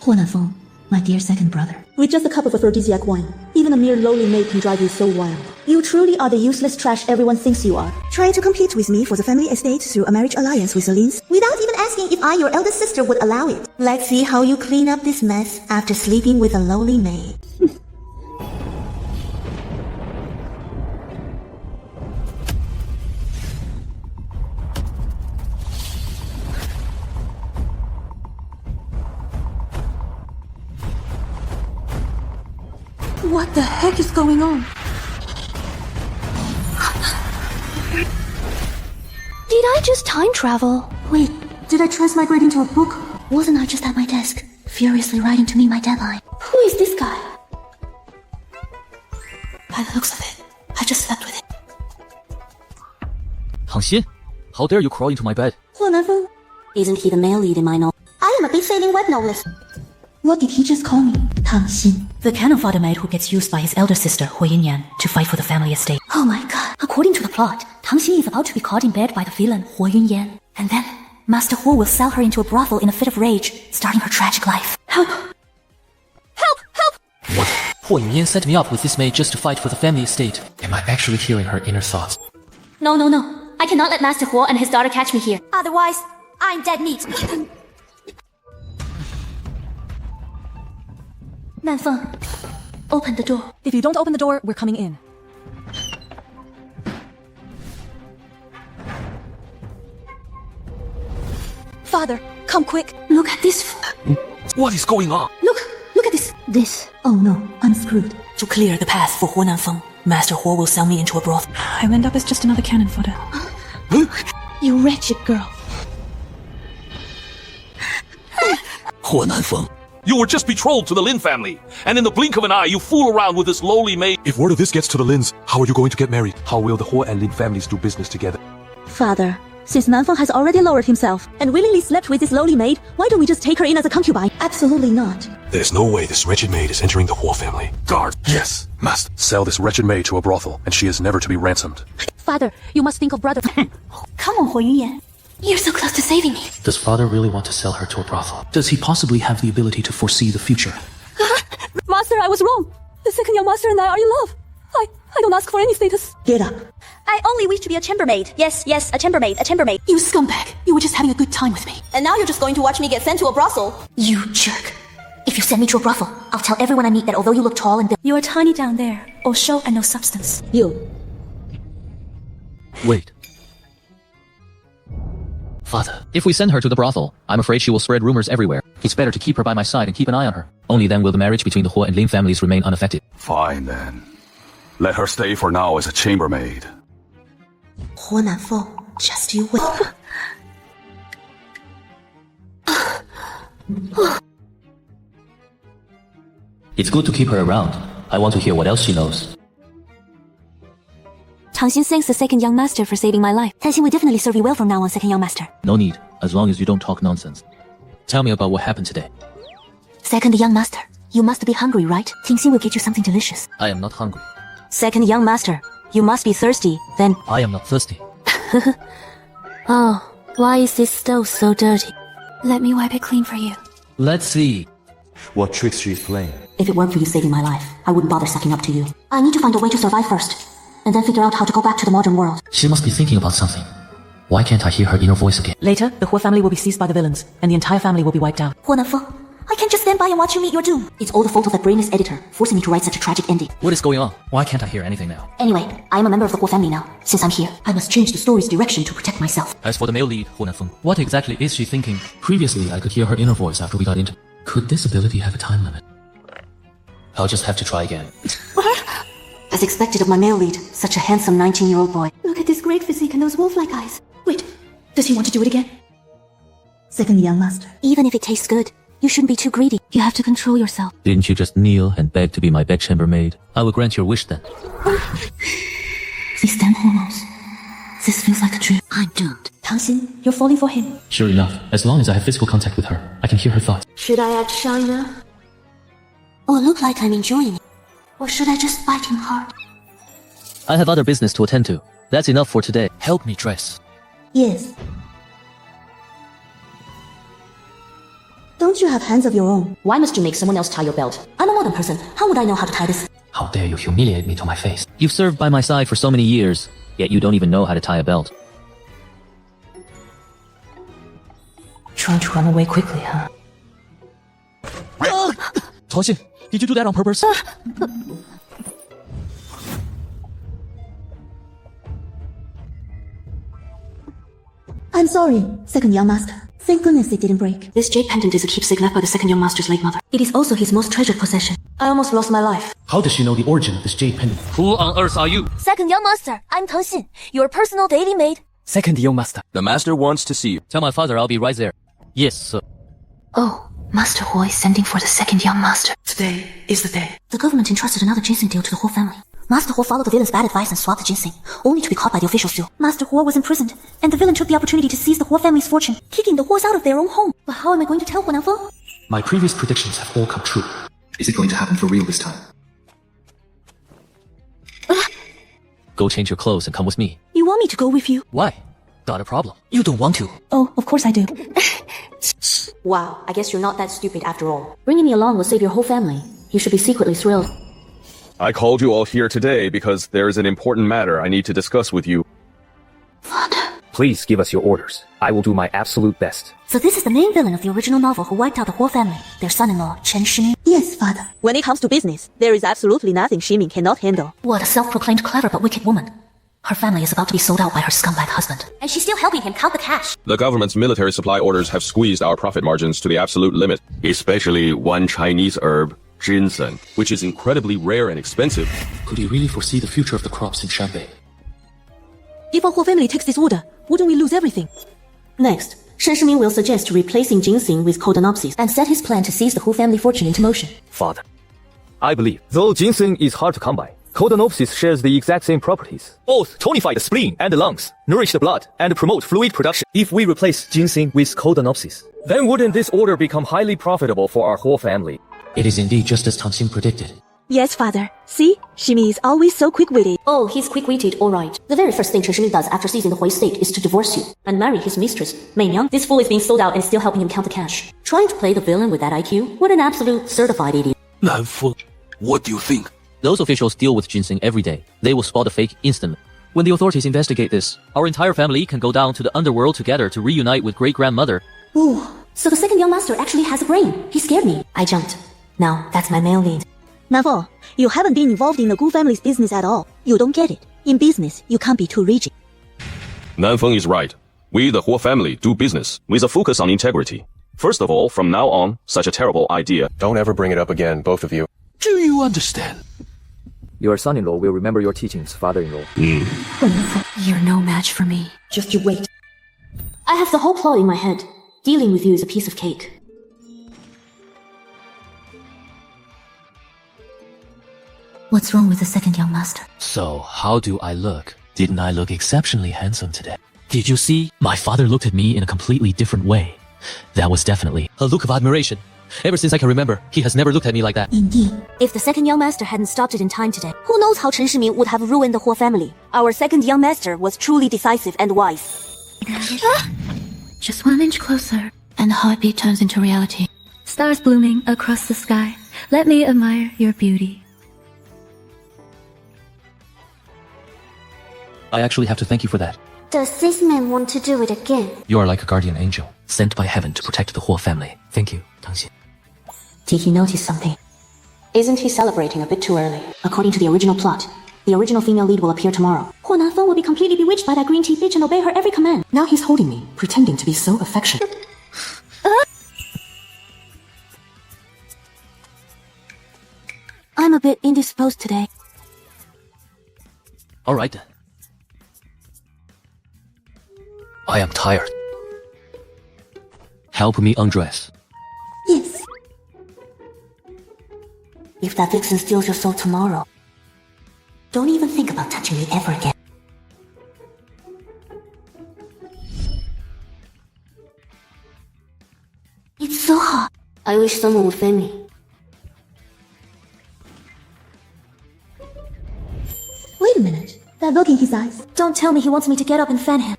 Huo Nanfeng, my dear second brother. With just a cup of aphrodisiac wine, even a mere lowly maid can drive you so wild. You truly are the useless trash everyone thinks you are. Trying to compete with me for the family estate through a marriage alliance with the Lins, without even asking if I, your eldest sister, would allow it. Let's see how you clean up this mess after sleeping with a lowly maid. What the heck is going on? Did I just time travel? Wait, did I transmigrate into a book? Wasn't I just at my desk, furiously writing to meet my deadline? Who is this guy? By the looks of it, I just slept with it. Tang Xin, how dare you crawl into my bed? Huo Nanfeng? Isn't he the male lead in my novel? I am a best-selling web novelist. What did he just call me? Tang Xin. The cannon fodder maid who gets used by his elder sister, Huo Nanfeng, to fight for the family estate. Oh my god. According to the plot, Tang Xin is about to be caught in bed by the villain, Huo Nanfeng. And then, Master Huo will sell her into a brothel in a fit of rage, starting her tragic life. Help! Help! Help! What? Huo Nanfeng set me up with this maid just to fight for the family estate. Am I actually hearing her inner thoughts? No. I cannot let Master Huo and his daughter catch me here. Otherwise, I'm dead meat. Nanfeng, open the door. If you don't open the door, we're coming in. Father, come quick. Look at this. What is going on? Look at this. This. Oh no, I'm screwed. To clear the path for Huo Nanfeng, Master Huo will sell me into a brothel. I'll end up as just another cannon fodder. You wretched girl. Huo Nanfeng. You were just betrothed to the Lin family, and in the blink of an eye, you fool around with this lowly maid. If word of this gets to the Lins, how are you going to get married? How will the Huo and Lin families do business together? Father, since Nanfeng has already lowered himself and willingly slept with this lowly maid, why don't we just take her in as a concubine? Absolutely not. There's no way this wretched maid is entering the Huo family. Guard! Yes, must. Sell this wretched maid to a brothel, and she is never to be ransomed. Father, you must think of brother. Come on, Huo Nanfeng. You're so close to saving me. Does father really want to sell her to a brothel? Does he possibly have the ability to foresee the future? Master, I was wrong. The second young master and I are in love. I don't ask for any status. Get up. I only wish to be a chambermaid. Yes, a chambermaid. You scumbag. You were just having a good time with me. And now you're just going to watch me get sent to a brothel. You jerk. If you send me to a brothel, I'll tell everyone I meet that although you look tall and built, you are tiny down there, all show and no substance. You. Wait. Father, if we send her to the brothel, I'm afraid she will spread rumors everywhere. It's better to keep her by my side and keep an eye on her. Only then will the marriage between the Huo and Lin families remain unaffected. Fine then. Let her stay for now as a chambermaid. Huo Nanfeng, just you wait. It's good to keep her around. I want to hear what else she knows. Tang Xin thanks the second young master for saving my life. Tang Xin will definitely serve you well from now on, second young master. No need, as long as you don't talk nonsense. Tell me about what happened today. Second young master, you must be hungry, right? Tang Xin will get you something delicious. I am not hungry. Second young master, you must be thirsty, then... I am not thirsty. Oh, why is this stove so dirty? Let me wipe it clean for you. Let's see. What tricks she's playing. If it weren't for you saving my life, I wouldn't bother sucking up to you. I need to find a way to survive first, and then figure out how to go back to the modern world. She must be thinking about something. Why can't I hear her inner voice again? Later, the Huo family will be seized by the villains, and the entire family will be wiped out. Huo Nanfeng, I can't just stand by and watch you meet your doom. It's all the fault of that brainless editor, forcing me to write such a tragic ending. What is going on? Why can't I hear anything now? Anyway, I am a member of the Huo family now. Since I'm here, I must change the story's direction to protect myself. As for the male lead, Huo Nanfeng, what exactly is she thinking? Previously, I could hear her inner voice after we got into... Could this ability have a time limit? I'll just have to try again. As expected of my male lead, such a handsome 19-year-old boy. Look at this great physique and those wolf-like eyes. Wait, does he want to do it again? Second young master. Even if it tastes good, you shouldn't be too greedy. You have to control yourself. Didn't you just kneel and beg to be my bedchamber maid? I will grant your wish then. These damn hormones. This feels like a dream. I'm doomed. Tang Xin, you're falling for him. Sure enough, as long as I have physical contact with her, I can hear her thoughts. Should I act shy now? Or look like I'm enjoying it? Or should I just bite him hard? I have other business to attend to. That's enough for today. Help me dress. Yes. Don't Don't you have hands of your own? Why must you make someone else tie your belt? I'm a modern person. How would I know how to tie this? How dare you humiliate me to my face? You've served by my side for so many years, yet you don't even know how to tie a belt. Trying to run away quickly, huh? Tang Xin, did you do that on purpose? I'm sorry, second young master. Thank goodness it didn't break. This jade pendant is a keepsake left by the second young master's late mother. It is also his most treasured possession. I almost lost my life. How does she know the origin of this jade pendant? Who on earth are you? Second young master, I'm Tang Xin, your personal daily maid. Second young master. The master wants to see you. Tell my father I'll be right there. Yes, sir. Oh, Master Huo is sending for the second young master. Today is the day. The government entrusted another ginseng deal to the Huo family. Master Huo followed the villain's bad advice and swapped the ginseng, only to be caught by the officials too. Master Huo was imprisoned, and the villain took the opportunity to seize the Huo family's fortune, kicking the Huos out of their own home. But how am I going to tell Huo Nanfeng? My previous predictions have all come true. Is it going to happen for real this time? Go change your clothes and come with me. You want me to go with you? Why? Got a problem. You don't want to. Oh, of course I do. Wow, I guess you're not that stupid after all. Bringing me along will save your whole family. You should be secretly thrilled. I called you all here today because there is an important matter I need to discuss with you. Fodder. Please give us your orders. I will do my absolute best. So this is the main villain of the original novel who wiped out the Huo family, their son-in-law, Chen Shiming. Yes, father. When it comes to business, there is absolutely nothing Ximing cannot handle. What a self-proclaimed clever but wicked woman. Her family is about to be sold out by her scumbag husband. And she's still helping him count the cash. The government's military supply orders have squeezed our profit margins to the absolute limit. Especially one Chinese herb, ginseng, which is incredibly rare and expensive. Could he really foresee the future of the crops in Shanbei? If our whole family takes this order, wouldn't we lose everything? Next, Shen Shiming will suggest replacing ginseng with Synopsis and set his plan to seize the Huo family fortune into motion. Father, I believe, though ginseng is hard to come by, Synopsis shares the exact same properties. Both tonify the spleen and the lungs, nourish the blood, and promote fluid production. If we replace ginseng with Synopsis, then wouldn't this order become highly profitable for our whole family? It is indeed just as Tang Xin predicted. Yes, father. See? Ximing is always so quick-witted. Oh, he's quick-witted, alright. The very first thing Chen Shiming does after seizing the Hui estate is to divorce you and marry his mistress, Mei Yang. This fool is being sold out and still helping him count the cash. Trying to play the villain with that IQ? What an absolute certified idiot. Nanfeng, what do you think? Those officials deal with ginseng every day. They will spot a fake instantly. When the authorities investigate this, our entire family can go down to the underworld together to reunite with great-grandmother. Ooh, so the second young master actually has a brain. He scared me. I jumped. Now, that's my male lead. Nanfeng, you haven't been involved in the Gu family's business at all. You don't get it. In business, you can't be too rigid. Nanfeng is right. We, the Huo family, do business with a focus on integrity. First of all, from now on, such a terrible idea. Don't ever bring it up again, both of you. Do you understand? Your son-in-law will remember your teachings, father-in-law. You're no match for me. Just you wait. I have the whole plot in my head. Dealing with you is a piece of cake. What's wrong with the second young master? So, how do I look? Didn't I look exceptionally handsome today? Did you see? My father looked at me in a completely different way. That was definitely a look of admiration. Ever since I can remember, he has never looked at me like that. Indeed. If the second young master hadn't stopped it in time today, who knows how Chen Shiming would have ruined the Huo family. Our second young master was truly decisive and wise. Just 1 inch closer, and the heartbeat turns into reality. Stars blooming across the sky. Let me admire your beauty. I actually have to thank you for that. Does this man want to do it again? You are like a guardian angel, sent by heaven to protect the Huo family. Thank you, Tang Xin. Did he notice something? Isn't he celebrating a bit too early? According to the original plot, the original female lead will appear tomorrow. Huo Nanfeng will be completely bewitched by that green tea bitch and obey her every command. Now he's holding me, pretending to be so affectionate. I'm a bit indisposed today. Alright then. I am tired. Help me undress. Yes. If that vixen steals your soul tomorrow, don't even think about touching me ever again. It's so hot. I wish someone would fan me. Wait a minute. That look in his eyes. Don't tell me he wants me to get up and fan him.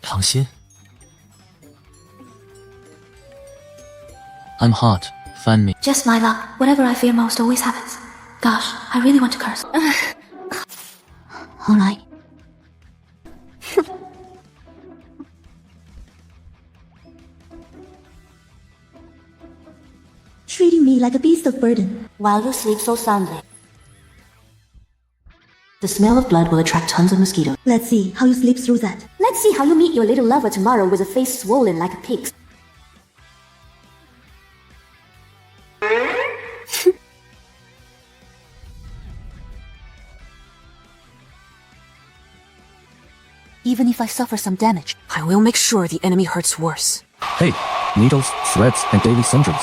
Tang Xin? I'm hot. Fan me. Just my luck. Whatever I fear most always happens. Gosh, I really want to curse. Alright. Treating me like a beast of burden. While you sleep so soundly. The smell of blood will attract tons of mosquitoes. Let's see how you sleep through that. Let's see how you meet your little lover tomorrow with a face swollen like a pig's. Even if I suffer some damage, I will make sure the enemy hurts worse. Hey, needles, threads, and daily sundries.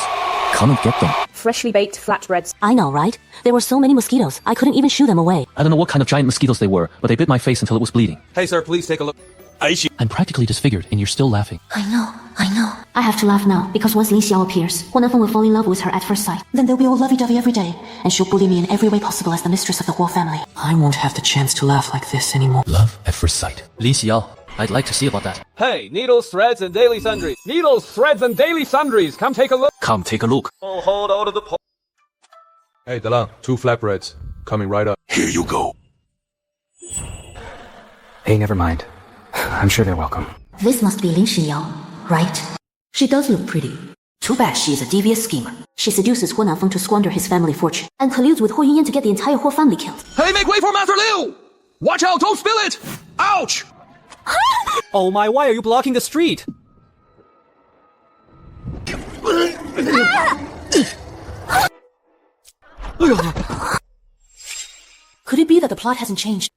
Come and get them. Freshly baked flatbreads. I know, right? There were so many mosquitoes, I couldn't even shoo them away. I don't know what kind of giant mosquitoes they were, but they bit my face until it was bleeding. Hey, sir, please take a look. I'm practically disfigured, and you're still laughing. I know. I have to laugh now, because once Lin Xiao appears, Huo Nanfeng will fall in love with her at first sight. Then they'll be all lovey-dovey every day, and she'll bully me in every way possible as the mistress of the Huo family. I won't have the chance to laugh like this anymore. Love at first sight. Lin Xiao, I'd like to see about that. Hey, needles, threads, and daily sundries. Needles, threads, and daily sundries. Come take a look. Come take a look. Oh, hold out of the pole. Hey, Dalang, 2 flatbreads. Coming right up. Here you go. Hey, never mind. I'm sure they're welcome. This must be Lin Xiao, right? She does look pretty. Too bad she is a devious schemer. She seduces Huo Nanfeng to squander his family fortune, and colludes with Huo Yunyan to get the entire Huo family killed. Hey, make way for Master Liu! Watch out, don't spill it! Ouch! Oh my, why are you blocking the street? Could it be that the plot hasn't changed?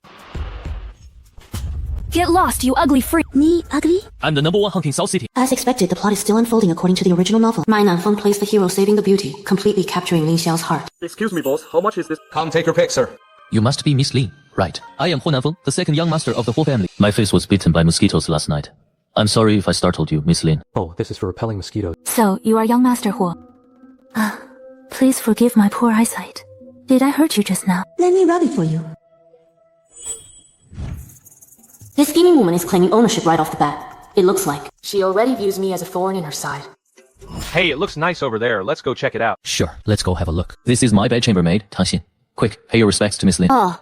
Get lost, you ugly freak! Me, ugly? I'm the #1 hunk in South City. As expected, the plot is still unfolding according to the original novel. Mai Nanfeng plays the hero saving the beauty, completely capturing Lin Xiao's heart. Excuse me, boss. How much is this? Come take your pick, sir. You must be Miss Lin, right? I am Huo Nanfeng, the second young master of the Huo family. My face was bitten by mosquitoes last night. I'm sorry if I startled you, Miss Lin. Oh, this is for repelling mosquitoes. So, you are young Master Huo. Please forgive my poor eyesight. Did I hurt you just now? Let me rub it for you. This scheming woman is claiming ownership right off the bat. It looks like. She already views me as a thorn in her side. Hey, it looks nice over there. Let's go check it out. Sure, let's go have a look. This is my bed chambermaid, Tang Xin. Quick, pay your respects to Miss Lin. Ah.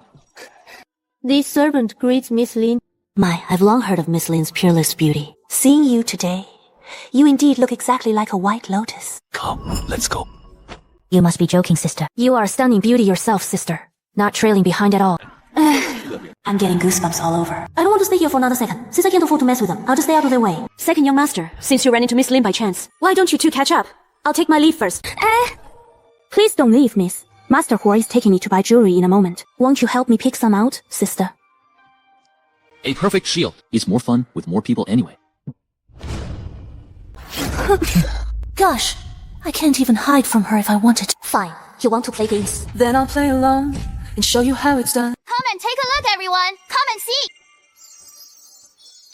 This servant greets Miss Lin. My, I've long heard of Miss Lin's peerless beauty. Seeing you today, you indeed look exactly like a white lotus. Come, let's go. You must be joking, sister. You are a stunning beauty yourself, sister. Not trailing behind at all. I'm getting goosebumps all over. I don't want to stay here for another second. Since I can't afford to mess with them, I'll just stay out of their way. Second young master, since you ran into Miss Lin by chance, why don't you two catch up? I'll take my leave first. Please don't leave, miss. Master Huo is taking me to buy jewelry in a moment. Won't you help me pick some out, sister? A perfect shield is more fun with more people anyway. Gosh, I can't even hide from her if I wanted to. Fine. You want to play games? Then I'll play along and show you how it's done. Come and take a look, everyone! Come and see!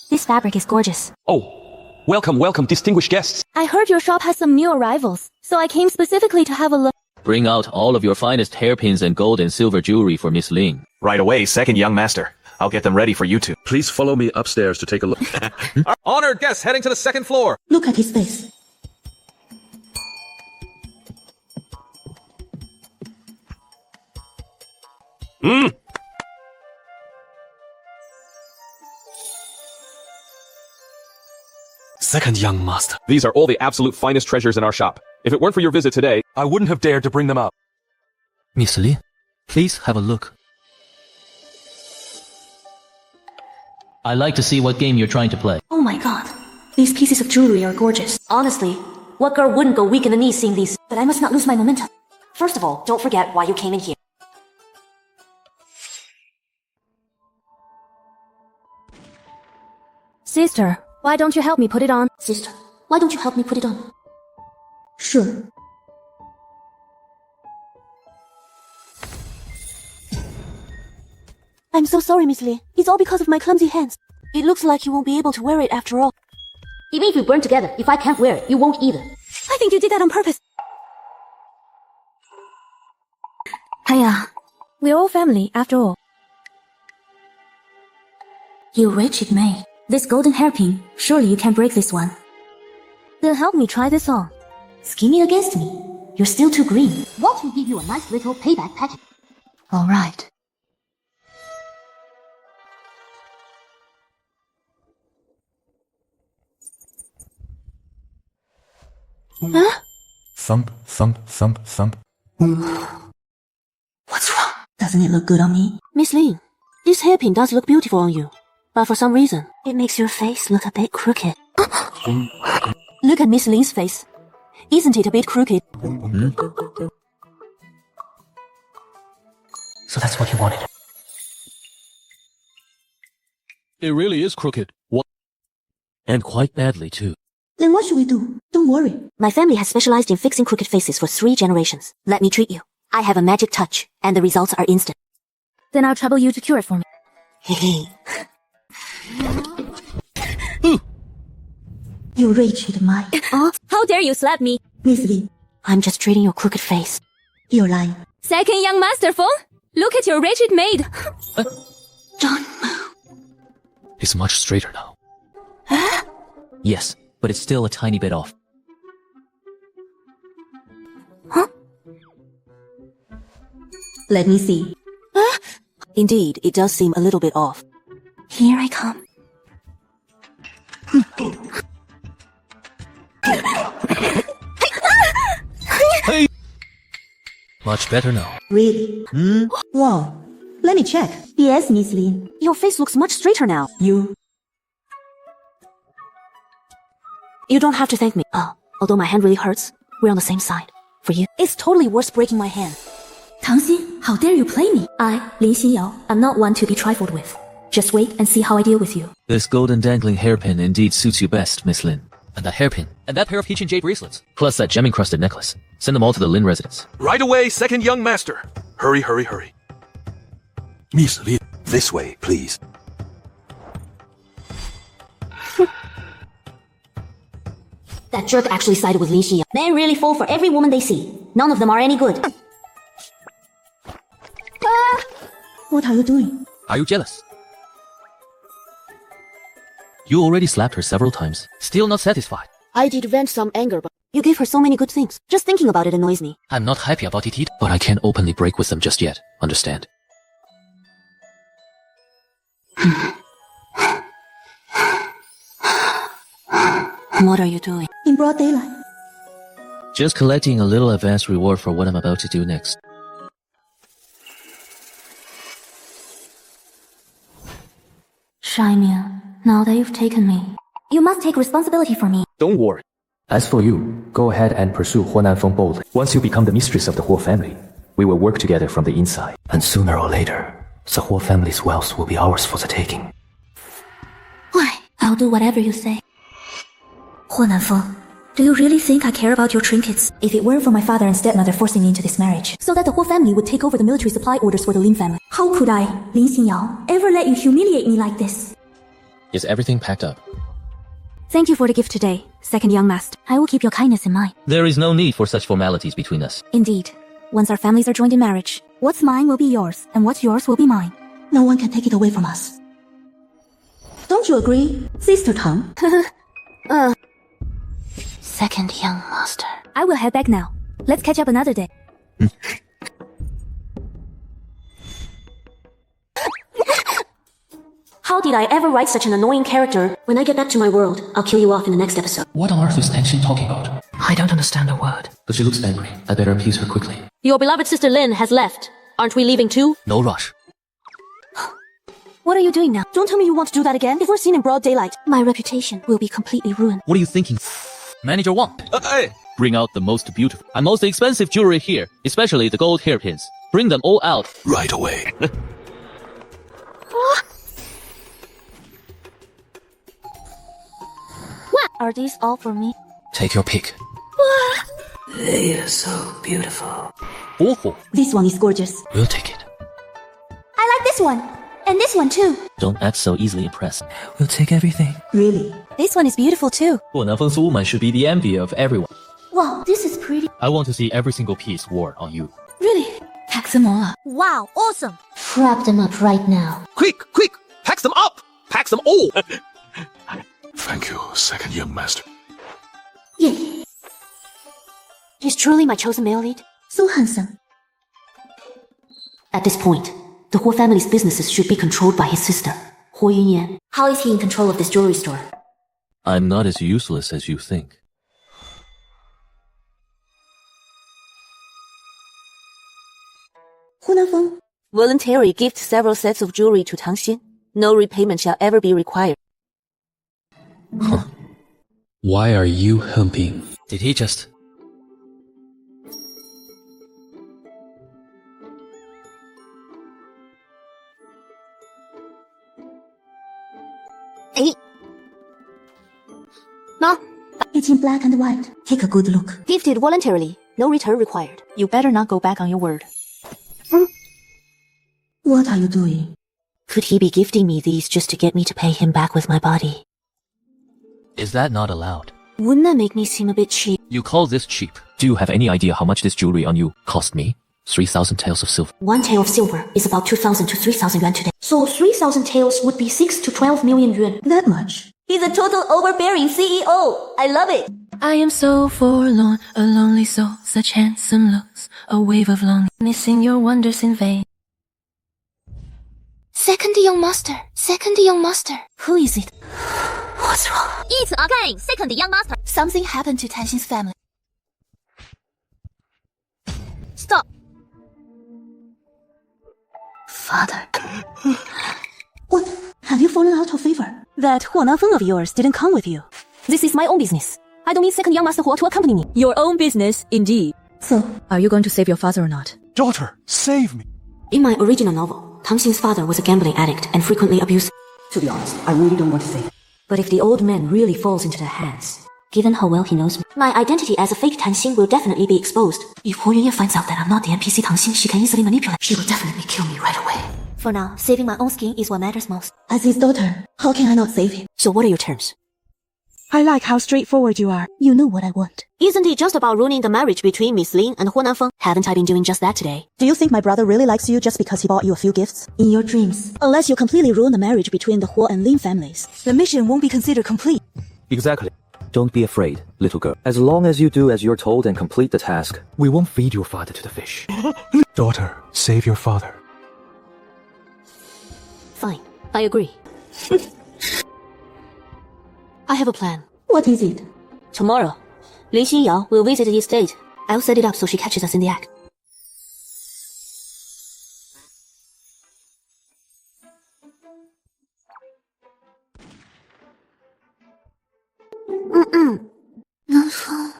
This fabric is gorgeous. Oh, welcome, distinguished guests. I heard your shop has some new arrivals, so I came specifically to have a look. Bring out all of your finest hairpins and gold and silver jewelry for Miss Lin. Right away, second young master. I'll get them ready for you two. Please follow me upstairs to take a look. Honored guests heading to the second floor. Look at his face. Second young master. These are all the absolute finest treasures in our shop. If it weren't for your visit today, I wouldn't have dared to bring them up. Miss Lin, please have a look. I like to see what game you're trying to play. Oh my god. These pieces of jewelry are gorgeous. Honestly, what girl wouldn't go weak in the knees seeing these? But I must not lose my momentum. First of all, don't forget why you came in here. Sister, why don't you help me put it on? Sister, why don't you help me put it on? Sure. I'm so sorry, Miss Li. It's all because of my clumsy hands. It looks like you won't be able to wear it after all. Even if we burn together, if I can't wear it, you won't either. I think you did that on purpose. Hiya, we're all family after all. You wretched maid. This golden hairpin, surely you can break this one. Then help me try this on. Scheming against me. You're still too green. Walt will give you a nice little payback package. All right. Huh? Thump, thump, thump, thump. What's wrong? Doesn't it look good on me? Miss Lin, this hairpin does look beautiful on you. But for some reason, it makes your face look a bit crooked. Look at Miss Lin's face. Isn't it a bit crooked? So that's what you wanted. It really is crooked. What? And quite badly, too. Then what should we do? Don't worry. My family has specialized in fixing crooked faces for 3 generations. Let me treat you. I have a magic touch, and the results are instant. Then I'll trouble you to cure it for me. You wretched mite. How dare you slap me? Miss Lin, I'm just treating your crooked face. you're lying. Second young master Feng, look at your wretched maid. Don't It's much straighter now. Yes, but it's still a tiny bit off. Let me see. Indeed, it does seem a little bit off. Here I come. Hey! Much better now. Really? Wow. Let me check. Yes, Miss Lin. Your face looks much straighter now. You don't have to thank me. Although my hand really hurts, we're on the same side. For you, it's totally worth breaking my hand. Tang Xin, how dare you play me? I, Lin Xinyao, am not one to be trifled with. Just wait and see how I deal with you. This golden dangling hairpin indeed suits you best, Miss Lin. And that hairpin, and that pair of peach and jade bracelets, plus that gem-encrusted necklace. Send them all to the Lin residence. Right away, second young master. Hurry, hurry, hurry. Miss Lin, this way, please. That jerk actually sided with Lin Xinyao. Men really fall for every woman they see. None of them are any good. What are you doing? Are you jealous? You already slapped her several times. Still not satisfied. I did vent some anger, but you gave her so many good things. Just thinking about it annoys me. I'm not happy about it either, but I can't openly break with them just yet. Understand? What are you doing? In broad daylight. Just collecting a little advance reward for what I'm about to do next. Shaimian, now that you've taken me, you must take responsibility for me. Don't worry. As for you, go ahead and pursue Huo Nanfeng boldly. Once you become the mistress of the Huo family, we will work together from the inside. And sooner or later, the Huo family's wealth will be ours for the taking. Why? I'll do whatever you say. Huo Nanfeng, do you really think I care about your trinkets? If it weren't for my father and stepmother forcing me into this marriage, so that the Huo family would take over the military supply orders for the Lin family, how could I, Lin Xinyao, ever let you humiliate me like this? Is everything packed up? Thank you for the gift today, second young master. I will keep your kindness in mind. There is no need for such formalities between us. Indeed. Once our families are joined in marriage, what's mine will be yours, and what's yours will be mine. No one can take it away from us. Don't you agree, Sister Tang? Second young master. I will head back now. Let's catch up another day. How did I ever write such an annoying character? When I get back to my world, I'll kill you off in the next episode. What on earth is Tang Xin talking about? I don't understand a word. But she looks angry. I better appease her quickly. Your beloved sister Lin has left. Aren't we leaving too? No rush. What are you doing now? Don't tell me you want to do that again. If we're seen in broad daylight, my reputation will be completely ruined. What are you thinking? Manager Wang. Hey! Bring out the most beautiful and most expensive jewelry here, especially the gold hairpins. Bring them all out. Right away. What? Are these all for me? Take your pick. They are so beautiful. Oh, This one is gorgeous. we'll take it. I like this one. And this one too. Don't act so easily impressed. We'll take everything. Really? This one is beautiful too. Huo Nanfeng's woman should be the envy of everyone. Wow, this is pretty. I want to see every single piece worn on you. Really? Pack them all up. Wow, awesome. Wrap them up right now. Quick, quick! Pack them up! Pack them all! Thank you, second young master. Yeah. He's truly my chosen male lead. So handsome. At this point, the Huo family's businesses should be controlled by his sister, Huo Yunyan. How is he in control of this jewelry store? I'm not as useless as you think. Huo Nanfeng. Voluntarily gift several sets of jewelry to Tang Xin. No repayment shall ever be required. Huh. Why are you humping? Did he just... No. It's in black and white. Take a good look. Gifted voluntarily. No return required. You better not go back on your word. What are you doing? Could he be gifting me these just to get me to pay him back with my body? Is that not allowed? Wouldn't that make me seem a bit cheap? You call this cheap? Do you have any idea how much this jewelry on you cost me? 3,000 taels of silver. 1 tael of silver is about 2,000 to 3,000 yuan today. So 3,000 taels would be 6 to 12 million yuan. That much? He's a total overbearing CEO. I love it. I am so forlorn, a lonely soul, such handsome looks, a wave of longing, missing your wonders in vain. Second young master. Second young master. Who is it? What's wrong? It's again. Second young master. Something happened to Tang Xin's family. Stop. Father. What? Have you fallen out of favor? That Huo Nanfeng of yours didn't come with you. This is my own business. I don't need second young master Huo to accompany me. Your own business, indeed. So, are you going to save your father or not? Daughter, save me. In my original novel, Tang Xin's father was a gambling addict and frequently abusive. To be honest, I really don't want to say. But if the old man really falls into their hands, given how well he knows me, my identity as a fake Tang Xin will definitely be exposed. If Huo Yunyan finds out that I'm not the NPC Tang Xin she can easily manipulate, she will definitely kill me right away. For now, saving my own skin is what matters most. As his daughter, how can I not save him? So what are your terms? I like how straightforward you are. You know what I want. Isn't it just about ruining the marriage between Miss Lin and Huo Nanfeng? Haven't I been doing just that today? Do you think my brother really likes you just because he bought you a few gifts? In your dreams. Unless you completely ruin the marriage between the Huo and Lin families, the mission won't be considered complete. Exactly. Don't be afraid, little girl. As long as you do as you're told and complete the task, we won't feed your father to the fish. Daughter, save your father. Fine, I agree. I have a plan. What is it? Tomorrow, Lin Xinyao will visit the estate. I'll set it up so she catches us in the act. Nanfeng.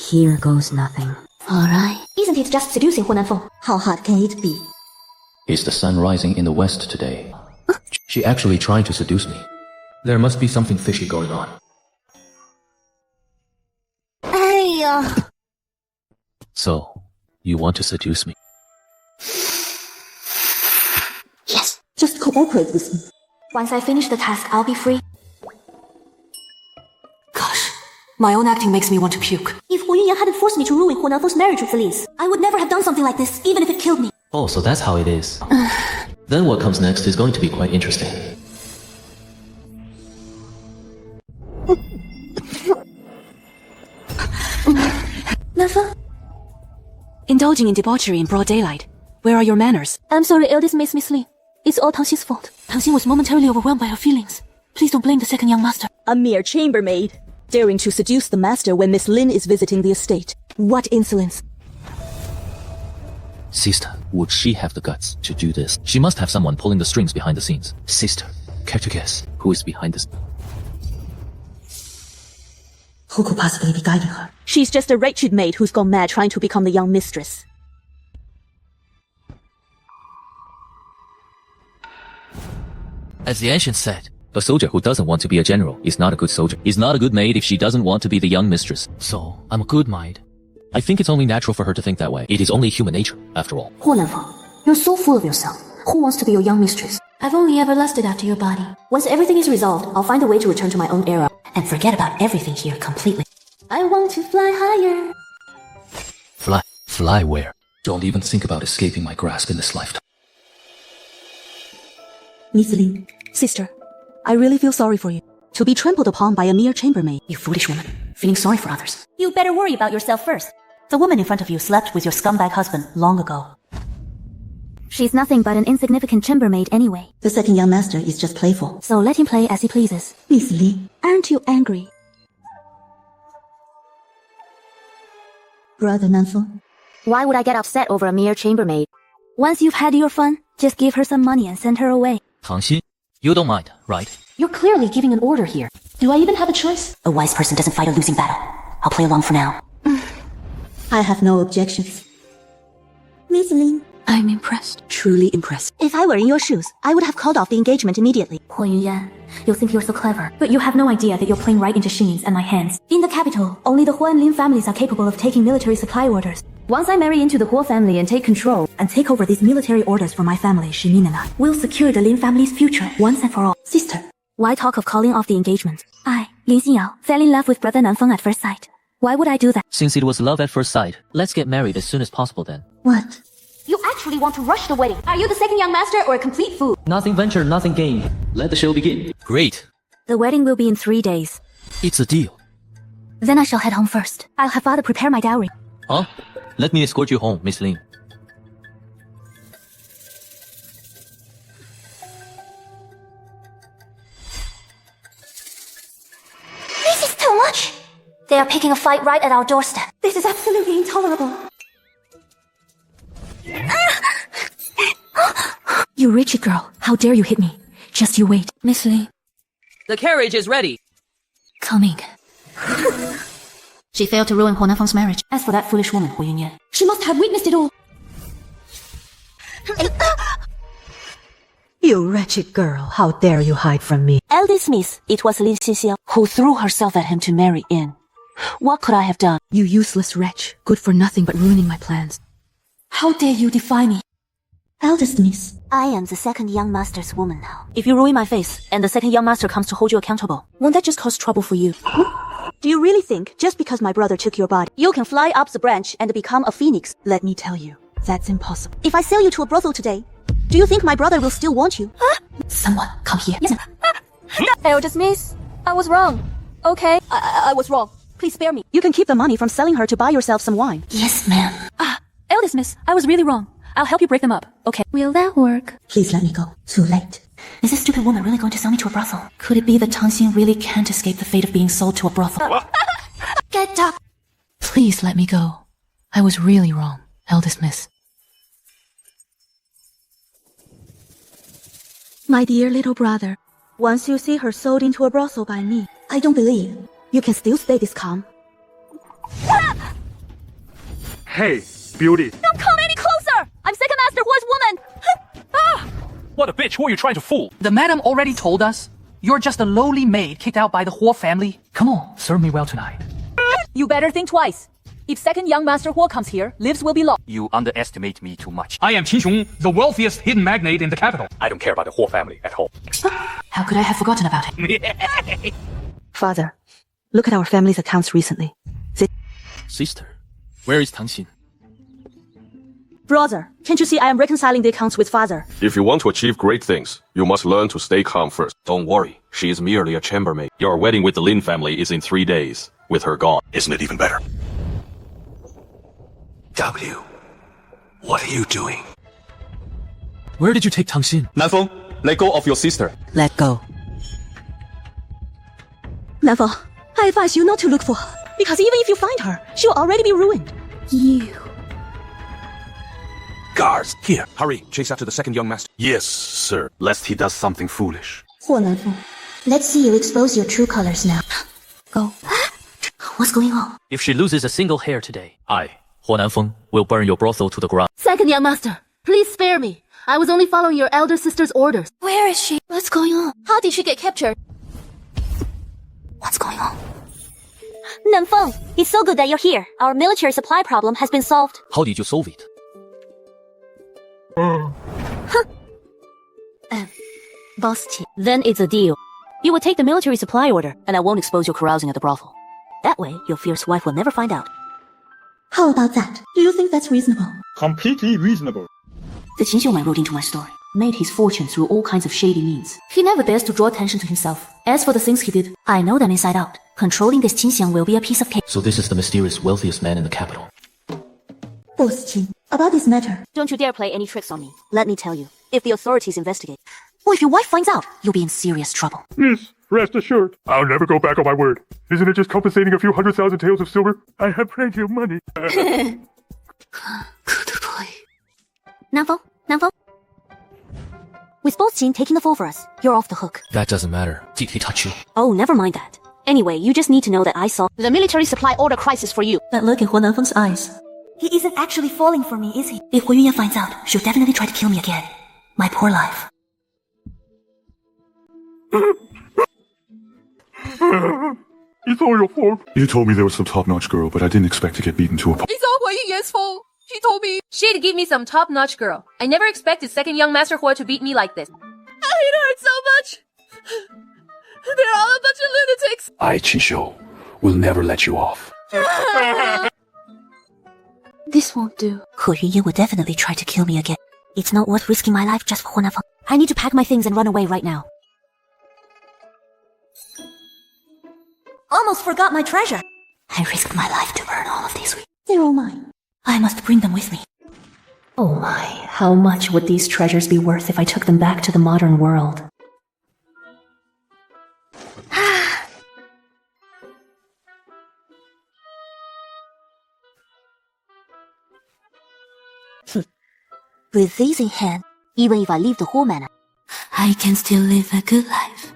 Here goes nothing. Alright. Isn't it just seducing Huo Nanfeng? How hard can it be? Is the sun rising in the west today? She actually tried to seduce me. There must be something fishy going on. So, you want to seduce me? Yes. Just cooperate with me. Once I finish the task, I'll be free. Gosh, my own acting makes me want to puke. If Huo Yunyan hadn't forced me to ruin Huo Nanfeng's marriage with Elise, I would never have done something like this, even if it killed me. Oh, so that's how it is. Then what comes next is going to be quite interesting. Nanfeng? Indulging in debauchery in broad daylight. Where are your manners? I'm sorry, eldest Miss Lin. It's all Tang Xin's fault. Tang Xin was momentarily overwhelmed by her feelings. Please don't blame the second young master. A mere chambermaid, daring to seduce the master when Miss Lin is visiting the estate. What insolence! Sister, would she have the guts to do this? She must have someone pulling the strings behind the scenes. Sister, care to guess who is behind this? Who could possibly be guiding her? She's just a wretched maid who's gone mad trying to become the young mistress. As the ancient said, a soldier who doesn't want to be a general is not a good soldier. Is not a good maid if she doesn't want to be the young mistress. So, I'm a good maid. I think it's only natural for her to think that way. It is only human nature, after all. Huo Nanfeng, you're so full of yourself. Who wants to be your young mistress? I've only ever lusted after your body. Once everything is resolved, I'll find a way to return to my own era and forget about everything here completely. I want to fly higher. Fly where? Don't even think about escaping my grasp in this lifetime. Miss Lin. Sister, I really feel sorry for you. To be trampled upon by a mere chambermaid. You foolish woman, feeling sorry for others. You better worry about yourself first. The woman in front of you slept with your scumbag husband long ago. She's nothing but an insignificant chambermaid anyway. The second young master is just playful. So let him play as he pleases. Miss Li, aren't you angry? Brother Nanfeng. Why would I get upset over a mere chambermaid? Once you've had your fun, just give her some money and send her away. Tang Xin, you don't mind, right? You're clearly giving an order here. Do I even have a choice? A wise person doesn't fight a losing battle. I'll play along for now. I have no objections. Miss Lin. I'm impressed. Truly impressed. If I were in your shoes, I would have called off the engagement immediately. Huo Yunyan, you think you're so clever, but you have no idea that you're playing right into Xin's and my hands. In the capital, only the Huo and Lin families are capable of taking military supply orders. Once I marry into the Huo family and take control, and take over these military orders for my family, Shimin and I, we'll secure the Lin family's future once and for all. Sister, why talk of calling off the engagement? I, Lin Xinyao, fell in love with Brother Nanfeng at first sight. Why would I do that? Since it was love at first sight, let's get married as soon as possible then. What? You actually want to rush the wedding. Are you the second young master or a complete fool? Nothing ventured, nothing gained. Let the show begin. Great. The wedding will be in 3 days. It's a deal. Then I shall head home first. I'll have father prepare my dowry. Huh? Let me escort you home, Miss Lin. This is too much. They are picking a fight right at our doorstep. This is absolutely intolerable. You wretched girl, how dare you hit me? Just you wait. Miss Li. The carriage is ready. Coming. She failed to ruin Huo Nanfeng's marriage. As for that foolish woman, Huo Yunyan, she must have witnessed it all. You wretched girl, how dare you hide from me? Eldest Miss, it was Lin Xixiao who threw herself at him to marry in. What could I have done? You useless wretch, good for nothing but ruining my plans. How dare you defy me? Eldest Miss. I am the second young master's woman now. If you ruin my face, and the second young master comes to hold you accountable, won't that just cause trouble for you? Do you really think, just because my brother took your body, you can fly up the branch and become a phoenix? Let me tell you, that's impossible. If I sell you to a brothel today, do you think my brother will still want you? Someone, come here. Eldest Miss, I was wrong. Okay, I was wrong. Please spare me. You can keep the money from selling her to buy yourself some wine. Yes, ma'am. Eldest Miss, I was really wrong. I'll help you break them up. Okay. Will that work? Please let me go. Too late. Is this stupid woman really going to sell me to a brothel? Could it be that Tang Xin really can't escape the fate of being sold to a brothel? Get up! Please let me go. I was really wrong, Eldest Miss. My dear little brother, once you see her sold into a brothel by me, I don't believe. You can still stay this calm. Hey, beauty. Don't come any closer! I'm second master Huo's woman! What a bitch, who are you trying to fool? The madam already told us. You're just a lowly maid kicked out by the Huo family. Come on, serve me well tonight. You better think twice. If second young master Huo comes here, lives will be lost. You underestimate me too much. I am Qin Xiong, the wealthiest hidden magnate in the capital. I don't care about the Huo family at all. How could I have forgotten about it? Father, look at our family's accounts recently. Sister, where is Tang Xin? Brother, can't you see I am reconciling the accounts with father? If you want to achieve great things, you must learn to stay calm first. Don't worry, she is merely a chambermaid. Your wedding with the Lin family is in 3 days. With her gone, isn't it even better? W, what are you doing? Where did you take Tang Xin? Nanfeng, let go of your sister. Let go. Never. I advise you not to look for her. Because even if you find her, she'll already be ruined. You. Guards, here. Hurry, chase after the second young master. Yes, sir. Lest he does something foolish. Huo Nanfeng. Let's see you expose your true colors now. Go. What's going on? If she loses a single hair today, I, Huo Nanfeng, will burn your brothel to the ground. Second young master, please spare me. I was only following your elder sister's orders. Where is she? What's going on? How did she get captured? What's going on? Nanfeng, it's so good that you're here. Our military supply problem has been solved. How did you solve it? Boss Qi. Then it's a deal. You will take the military supply order, and I won't expose your carousing at the brothel. That way, your fierce wife will never find out. How about that? Do you think that's reasonable? Completely reasonable. The Qin Xiuman wrote into my story, made his fortune through all kinds of shady means. He never dares to draw attention to himself. As for the things he did, I know them inside out. Controlling this Qin Xiang will be a piece of cake. So this is the mysterious wealthiest man in the capital. Boss Qin, about this matter. Don't you dare play any tricks on me. Let me tell you, if the authorities investigate, or if your wife finds out, you'll be in serious trouble. Miss, rest assured, I'll never go back on my word. Isn't it just compensating a few 100,000 taels of silver? I have plenty of money. Good boy. Nanfeng? With both Qin taking the fall for us, you're off the hook. That doesn't matter. Did he touch you? Oh, never mind that. Anyway, you just need to know that I saw the military supply order crisis for you. That look in Huo Nanfeng's eyes. He isn't actually falling for me, is he? If Huo Yunyan finds out, she'll definitely try to kill me again. My poor life. It's all your fault. You told me there was some top-notch girl, but I didn't expect to get beaten to a pulp. It's all Huo Yunyan's fault. She told me she'd give me some top-notch girl. I never expected second young master Huo to beat me like this. I hate her so much. They're all a bunch of lunatics. I, Qin will never let you off. This won't do. Huo Yunyan will definitely try to kill me again. It's not worth risking my life just for Huo Nanfeng. I need to pack my things and run away right now. Almost forgot my treasure. I risked my life to earn all of these. They're all mine. I must bring them with me. Oh my, how much would these treasures be worth if I took them back to the modern world? With these in hand, even if I leave the Huo manor, I can still live a good life.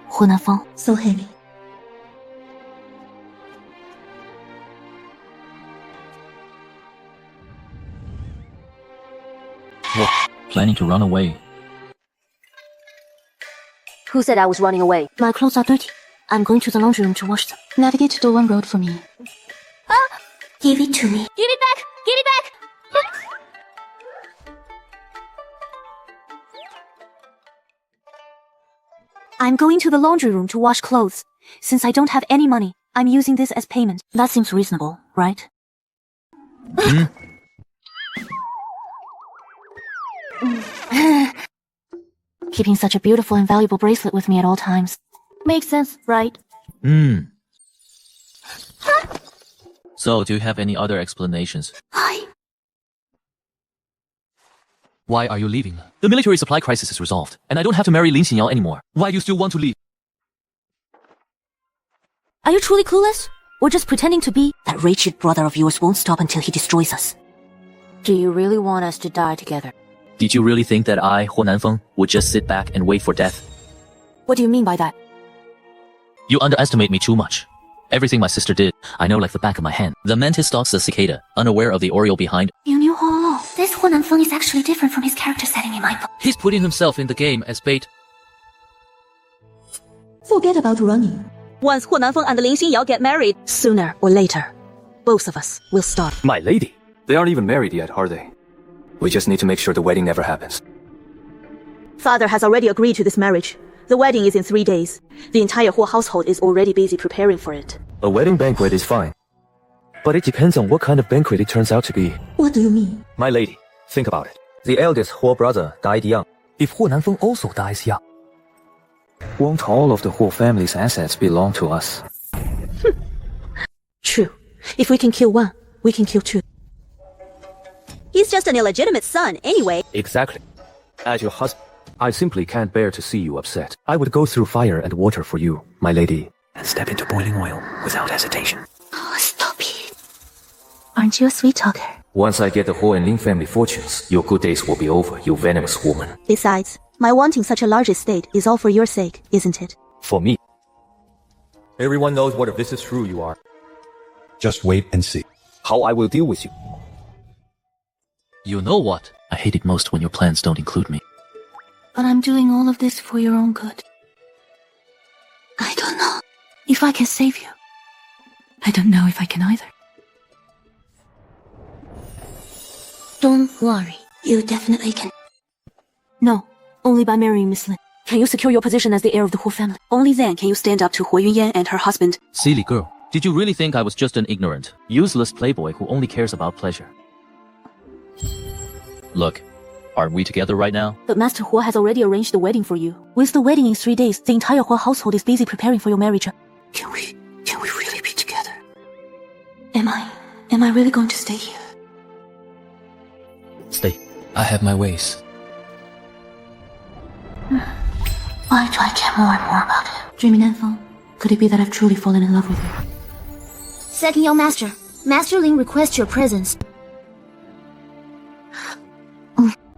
Huo Nanfeng. So heavy. What? Planning to run away? Who said I was running away? My clothes are dirty. I'm going to the laundry room to wash them. Navigate to one road for me. Give it to me. Give it back! Give it back! I'm going to the laundry room to wash clothes. Since I don't have any money, I'm using this as payment. That seems reasonable, right? Keeping such a beautiful and valuable bracelet with me at all times. Makes sense, right? So, do you have any other explanations? Why are you leaving? The military supply crisis is resolved, and I don't have to marry Lin Xinyao anymore. Why do you still want to leave? Are you truly clueless? Or just pretending to be? That wretched brother of yours won't stop until he destroys us. Do you really want us to die together? Did you really think that I, Huo Nanfeng, would just sit back and wait for death? What do you mean by that? You underestimate me too much. Everything my sister did, I know like the back of my hand. The mantis stalks the cicada, unaware of the oriole behind. You knew all along. This Huo Nanfeng is actually different from his character setting in my book. He's putting himself in the game as bait. Forget about running. Once Huo Nanfeng and Lin Xinyao get married, Sooner or later, both of us will starve. My lady, they aren't even married yet, are they? We just need to make sure the wedding never happens. Father has already agreed to this marriage. The wedding is in 3 days. The entire Huo household is already busy preparing for it. A wedding banquet is fine. But it depends on what kind of banquet it turns out to be. What do you mean? My lady, think about it. The eldest Huo brother died young. If Huo Nanfeng also dies young, won't all of the Huo family's assets belong to us? True. If we can kill one, we can kill two. He's just an illegitimate son anyway. Exactly. As your husband, I simply can't bear to see you upset. I would go through fire and water for you, my lady. And step into boiling oil without hesitation. Oh, stop it. Aren't you a sweet talker? Once I get the Huo and Lin family fortunes, your good days will be over, you venomous woman. Besides, my wanting such a large estate is all for your sake, isn't it? For me. Everyone knows what a vicious shrew you are. Just wait and see. How I will deal with you. You know what? I hate it most when your plans don't include me. But I'm doing all of this for your own good. I don't know if I can save you. I don't know if I can either. Don't worry. You definitely can. No, only by marrying Miss Lin. Can you secure your position as the heir of the Huo family? Only then can you stand up to Huo Yunyan and her husband. Silly girl. Did you really think I was just an ignorant, useless playboy who only cares about pleasure? Look, aren't we together right now? But Master Huo has already arranged the wedding for you. With the wedding in 3 days, the entire Huo household is busy preparing for your marriage. Can we really be together? Am I really going to stay here? Stay. I have my ways. Why do I care more and more about it? Dreaming Nanfeng, could it be that I've truly fallen in love with you? Second young master, Master Lin requests your presence.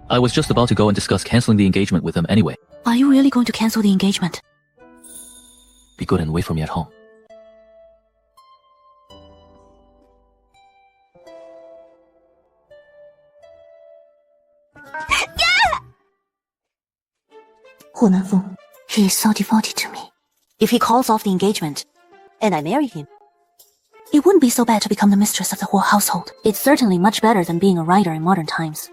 I was just about to go and discuss canceling the engagement with him anyway. Are you really going to cancel the engagement? Be good and wait for me at home. Huo Nanfeng, he is so devoted to me. If he calls off the engagement, and I marry him, it wouldn't be so bad to become the mistress of the Huo household. It's certainly much better than being a writer in modern times.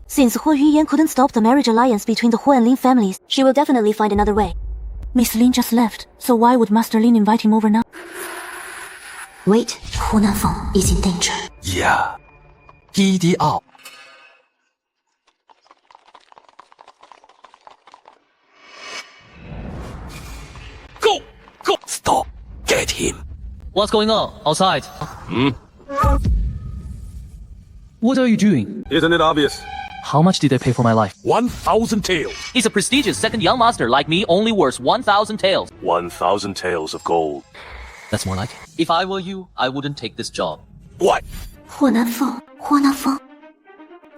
Since Huo Yunyan couldn't stop the marriage alliance between the Huo and Lin families, she will definitely find another way. Miss Lin just left, so why would Master Lin invite him over now? Wait, Huo Nanfeng is in danger. Yeah. 低低傲 Go! Stop! Get him! What's going on outside? What are you doing? Isn't it obvious? How much did they pay for my life? 1,000 taels. He's a prestigious second young master like me, only worth 1,000 taels. 1,000 taels of gold. That's more like it. If I were you, I wouldn't take this job. What? Huo Nanfeng.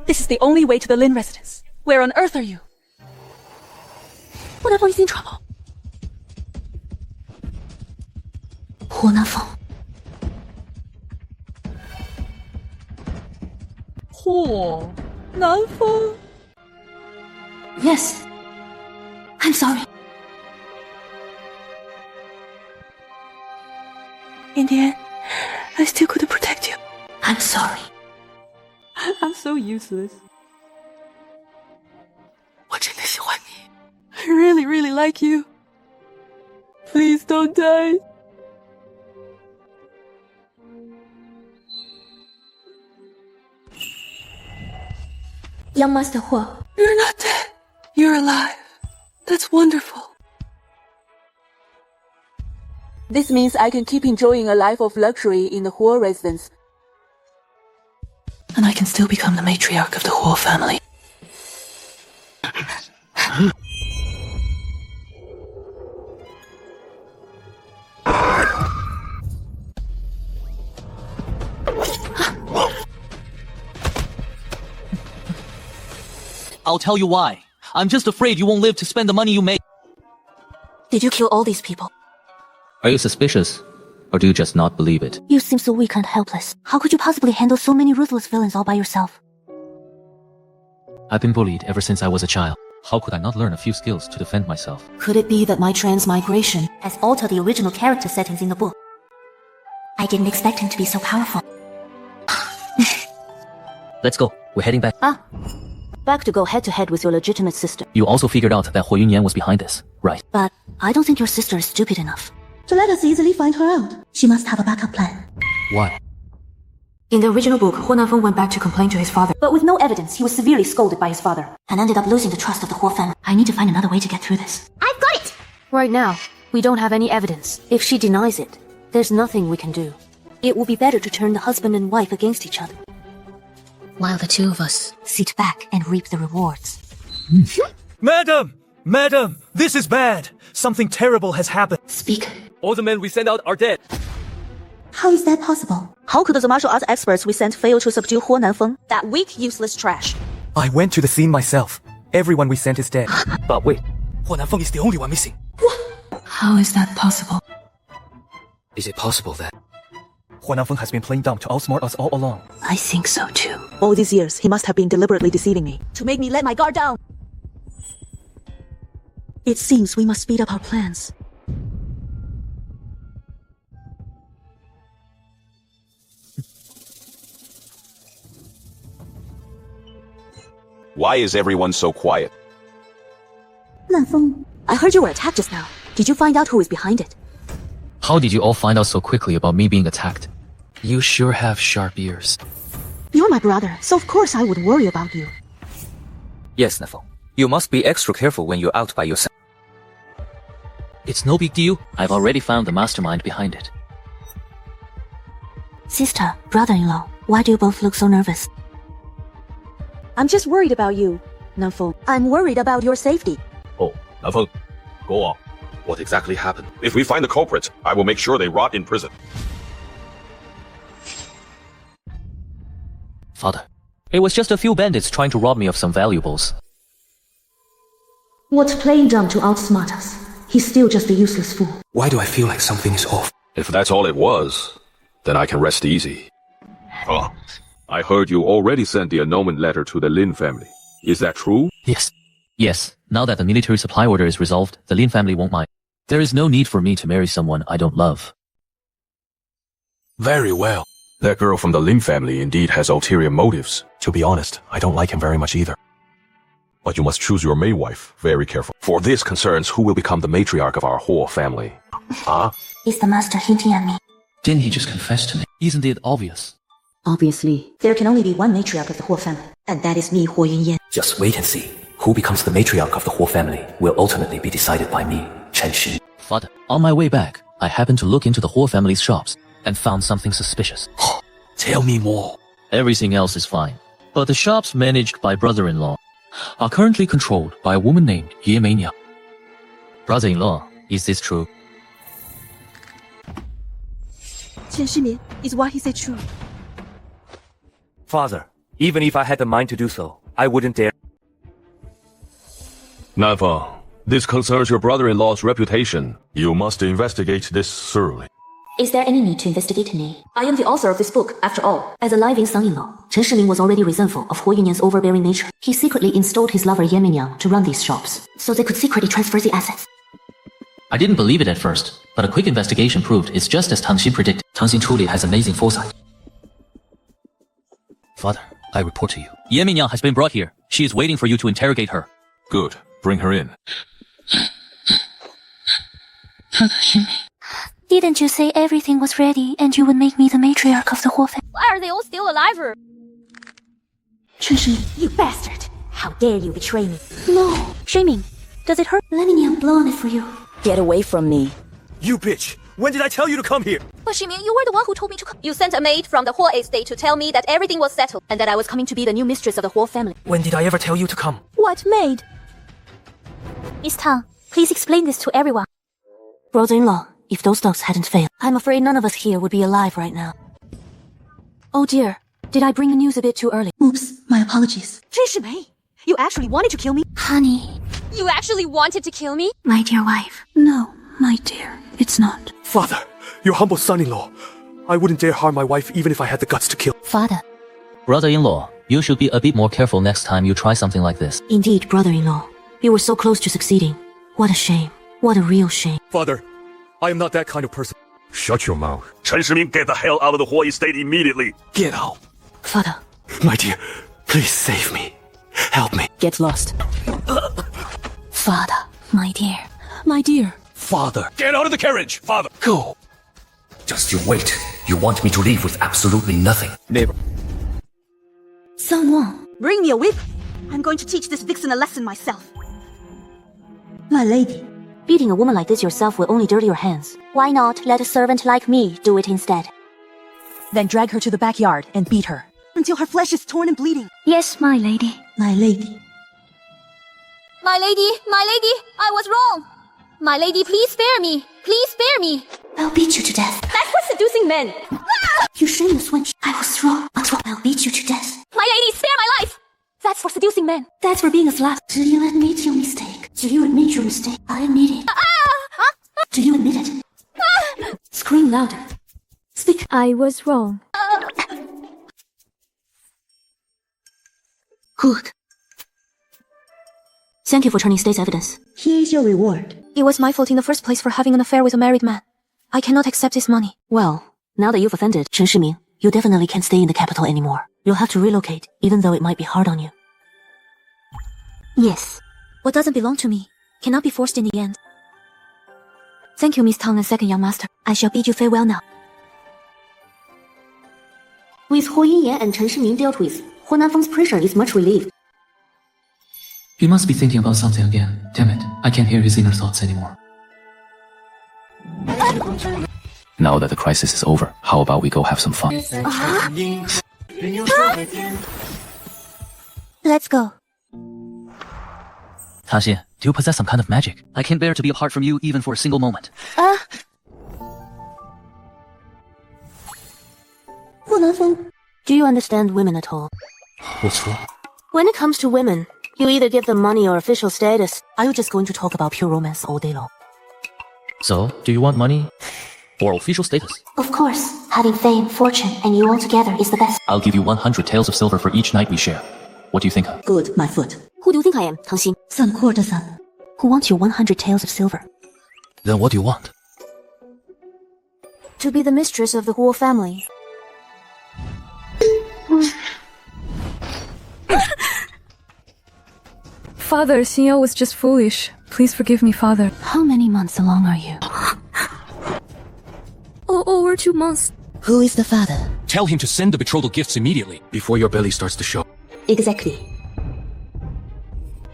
This is the only way to the Lin residence. Where on earth are you? Huo Nanfeng is in trouble. Huo Nanfeng. Huo Nanfeng? Yes. I'm sorry. In the end, I still couldn't protect you. I'm sorry. I'm so useless. 我真的喜欢你. I really, really like you. Please don't die. Young Master Huo. You're not dead. You're alive. That's wonderful. This means I can keep enjoying a life of luxury in the Huo residence. And I can still become the matriarch of the Huo family. I'll tell you why. I'm just afraid you won't live to spend the money you make. Did you kill all these people? Are you suspicious? Or do you just not believe it? You seem so weak and helpless. How could you possibly handle so many ruthless villains all by yourself? I've been bullied ever since I was a child. How could I not learn a few skills to defend myself? Could it be that my transmigration has altered the original character settings in the book? I didn't expect him to be so powerful. Let's go. We're heading back. Back to go head-to-head with your legitimate sister. You also figured out that Huo Yunyan was behind this, right? But I don't think your sister is stupid enough to let us easily find her out. She must have a backup plan. Why? In the original book, Huo Nanfeng went back to complain to his father. But with no evidence, he was severely scolded by his father. And ended up losing the trust of the Huo family. I need to find another way to get through this. I've got it! Right now, we don't have any evidence. If she denies it, there's nothing we can do. It will be better to turn the husband and wife against each other, while the two of us sit back and reap the rewards. Madam, this is bad. Something terrible has happened. Speak. All the men we sent out are dead. How is that possible? How could the martial arts experts we sent fail to subdue Huo Nanfeng? That weak, useless trash. I went to the scene myself. Everyone we sent is dead. But wait, Huo Nanfeng is the only one missing. How is that possible? Is it possible that Huo Nanfeng has been playing dumb to outsmart us all along? I think so too. All these years, he must have been deliberately deceiving me to make me let my guard down. It seems we must speed up our plans. Why is everyone so quiet? Nanfeng, I heard you were attacked just now. Did you find out who is behind it? How did you all find out so quickly about me being attacked? You sure have sharp ears. You're my brother, so of course I would worry about you. Yes, Nanfeng. You must be extra careful when you're out by yourself. It's no big deal. I've already found the mastermind behind it. Sister, brother-in-law, why do you both look so nervous? I'm just worried about you, Nanfeng. I'm worried about your safety. Oh, Nanfeng, go on. What exactly happened? If we find the culprits, I will make sure they rot in prison. Father, it was just a few bandits trying to rob me of some valuables. What's playing dumb to outsmart us? He's still just a useless fool. Why do I feel like something is off? If that's all it was, then I can rest easy. Oh, I heard you already sent the annulment letter to the Lin family. Is that true? Yes. Yes, now that the military supply order is resolved, the Lin family won't mind. There is no need for me to marry someone I don't love. Very well. That girl from the Lin family indeed has ulterior motives. To be honest, I don't like him very much either. But you must choose your maid wife very carefully. For this concerns who will become the matriarch of our Huo family. Huh? Is the master hinting at me? Didn't he just confess to me? Isn't it obvious? Obviously. There can only be one matriarch of the Huo family, and that is me, Huo Yunyan. Just wait and see. Who becomes the matriarch of the Huo family will ultimately be decided by me, Tang Xin. Fodder, on my way back, I happened to look into the Huo family's shops and found something suspicious. Tell me more. Everything else is fine, but the shops managed by brother-in-law are currently controlled by a woman named Ye Mei. Brother-in-law, is this true? Chen Shimin, is what he said true? Father, even if I had the mind to do so, I wouldn't dare. Nanfeng, this concerns your brother-in-law's reputation. You must investigate this thoroughly. Is there any need to investigate me? I am the author of this book, after all. As a living son-in-law, Chen Shiming was already resentful of Huo Yunyan's overbearing nature. He secretly installed his lover Yan Mingyang to run these shops, so they could secretly transfer the assets. I didn't believe it at first, but a quick investigation proved it's just as Tang Xin predicted. Tang Xin truly has amazing foresight. Father, I report to you. Yan Mingyang has been brought here. She is waiting for you to interrogate her. Good. Bring her in. Didn't you say everything was ready and you would make me the matriarch of the Huo family? Why are they all still alive? Chen Shi, you bastard! How dare you betray me? No! Shaming! Does it hurt? Let me blow on it for you. Get away from me. You bitch! When did I tell you to come here? But Ximing, you were the one who told me to come. You sent a maid from the Huo estate to tell me that everything was settled and that I was coming to be the new mistress of the Huo family. When did I ever tell you to come? What maid? Miss Tang, please explain this to everyone. Brother-in-law, if those dogs hadn't failed, I'm afraid none of us here would be alive right now. Oh dear, did I bring the news a bit too early? Oops, my apologies. Chen Shimei, you actually wanted to kill me? Honey. You actually wanted to kill me? My dear wife. No, my dear, it's not. Father, your humble son-in-law. I wouldn't dare harm my wife even if I had the guts to kill. Father. Brother-in-law, you should be a bit more careful next time you try something like this. Indeed, brother-in-law. You were so close to succeeding. What a shame. What a real shame. Father, I am not that kind of person. Shut your mouth. Chen Shiming, get the hell out of the Huo estate immediately. Get out. Father. My dear, please save me. Help me. Get lost. Father, my dear. My dear. Father. Get out of the carriage, father. Go. Just you wait. You want me to leave with absolutely nothing. Neighbor. Someone. Bring me a whip. I'm going to teach this vixen a lesson myself. My lady. Beating a woman like this yourself will only dirty your hands. Why not let a servant like me do it instead? Then drag her to the backyard and beat her. Until her flesh is torn and bleeding. Yes, my lady. My lady. My lady, I was wrong. My lady, please spare me. Please spare me. I'll beat you to death. That's for seducing men. You shameless wench. I was wrong. I'll beat you to death. My lady, spare my life. That's for seducing men. That's for being a slut. Do you admit your mistake? Do you admit your mistake? I admit it. Do you admit it? Scream louder. Speak. I was wrong. Good. Thank you for turning state's evidence. Here is your reward. It was my fault in the first place for having an affair with a married man. I cannot accept his money. Well, now that you've offended Chen Shiming, you definitely can't stay in the capital anymore. You'll have to relocate, even though it might be hard on you. Yes. What doesn't belong to me cannot be forced in the end. Thank you, Miss Tang and second young master. I shall bid you farewell now. With Huo Yinyan and Chen Shiming dealt with, Huo Nanfeng's pressure is much relieved. He must be thinking about something again. Damn it, I can't hear his inner thoughts anymore. Now that the crisis is over, how about we go have some fun? Let's go. Tang Xin, do you possess some kind of magic? I can't bear to be apart from you even for a single moment. Huo Nanfeng, do you understand women at all? What's wrong? When it comes to women, you either give them money or official status. Are you just going to talk about pure romance all day long? So, do you want money? Or official status? Of course. Having fame, fortune, and you all together is the best. I'll give you 100 taels of silver for each night we share. What do you think? Good, my foot. Who do you think I am, Tang Xin? Some courtesan. Who wants your 100 taels of silver? Then what do you want? To be the mistress of the Huo family. Father, Xinyao was just foolish. Please forgive me, Father. How many months along are you? Over 2 months. Who is the father? Tell him to send the betrothal gifts immediately, before your belly starts to show. Exactly.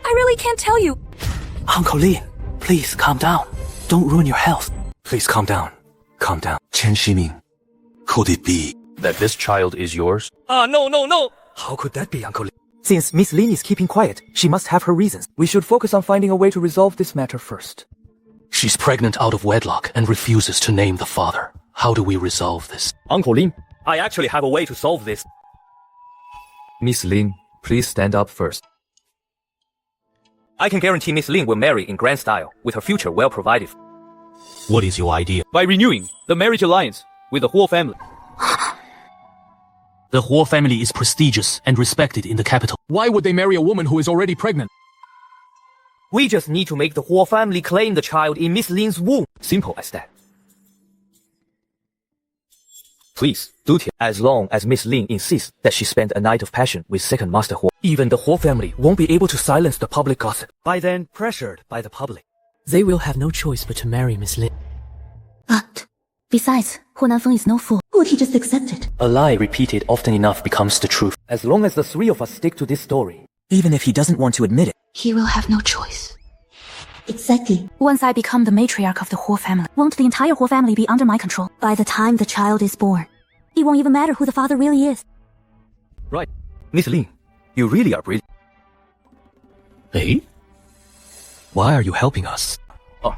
I really can't tell you. Uncle Lin, please calm down. Don't ruin your health. Please calm down. Calm down. Chen Shiming, could it be That this child is yours? No. How could that be, Uncle Lin? Since Miss Lin is keeping quiet, she must have her reasons. We should focus on finding a way to resolve this matter first. She's pregnant out of wedlock and refuses to name the father. How do we resolve this? Uncle Lin, I actually have a way to solve this. Miss Lin, please stand up first. I can guarantee Miss Lin will marry in grand style, with her future well provided. What is your idea? By renewing the marriage alliance with the Huo family. The Huo family is prestigious and respected in the capital. Why would they marry a woman who is already pregnant? We just need to make the Huo family claim the child in Miss Lin's womb. Simple as that. Please, do it as long as Miss Lin insists that she spend a night of passion with second Master Huo. Even the Huo family won't be able to silence the public gossip. By then, pressured by the public, they will have no choice but to marry Miss Lin. But, besides, Huo Nanfeng is no fool. Would he just accept it? A lie repeated often enough becomes the truth. As long as the three of us stick to this story, even if he doesn't want to admit it, He will have no choice. Exactly. Once I become the matriarch of the Huo family, won't the entire Huo family be under my control? By the time the child is born, it won't even matter who the father really is. Right. Miss Lin, you really are brilliant. Hey? Why are you helping us? Oh,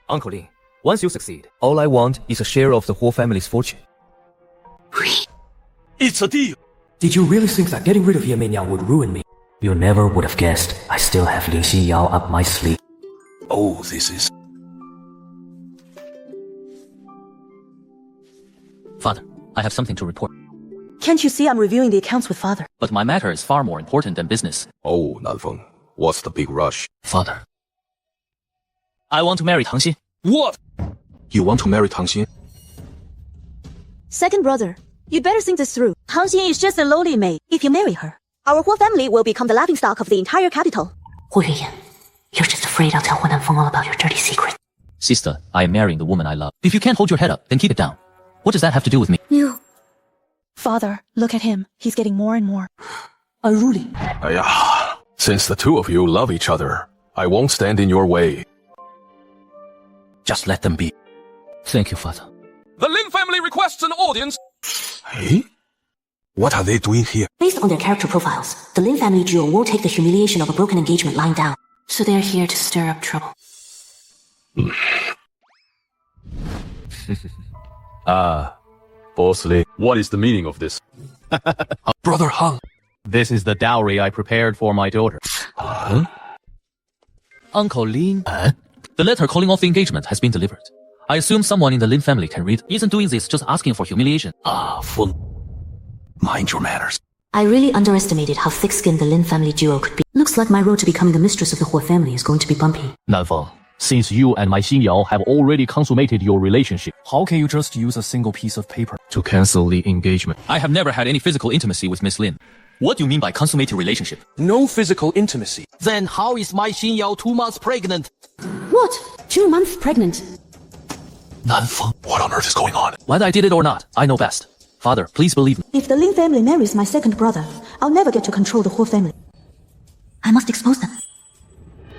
Uncle Lin, once you succeed, all I want is a share of the Huo family's fortune. It's a deal! Did you really think that getting rid of Ye Meinyang would ruin me? You never would have guessed I still have Lin Xinyao up my sleeve. Oh, this is... Father, I have something to report. Can't you see I'm reviewing the accounts with father? But my matter is far more important than business. Oh, Nanfeng, what's the big rush? Father, I want to marry Tang Xin. What? You want to marry Tang Xin? Second brother, you'd better think this through. Tang Xin is just a lowly maid. If you marry her, our Huo family will become the laughingstock of the entire capital. Huo Yunyan, you're just afraid I'll tell Huo Nanfeng all about your dirty secret. Sister, I am marrying the woman I love. If you can't hold your head up, then keep it down. What does that have to do with me? You. Father, look at him. He's getting more and more. Unruly. Since the two of you love each other, I won't stand in your way. Just let them be. Thank you, Father. The Lin family requests an audience! Hey? What are they doing here? Based on their character profiles, the Lin family duo won't take the humiliation of a broken engagement lying down. So they're here to stir up trouble. Boss Lin, what is the meaning of this? Brother Hang. This is the dowry I prepared for my daughter. Huh? Uncle Lin. The letter calling off the engagement has been delivered. I assume someone in the Lin family can read. Isn't doing this just asking for humiliation? Full. Mind your manners. I really underestimated how thick-skinned the Lin family duo could be. Looks like my road to becoming the mistress of the Huo family is going to be bumpy. Nanfeng, since you and my Xinyao have already consummated your relationship, How can you just use a single piece of paper to cancel the engagement? I have never had any physical intimacy with Miss Lin. What do you mean by consummated relationship? No physical intimacy. Then how is my Xin Yao 2 months pregnant? What? 2 months pregnant? Nanfeng, what on earth is going on? Whether I did it or not, I know best. Father, please believe me. If the Lin family marries my second brother, I'll never get to control the Huo family. I must expose them.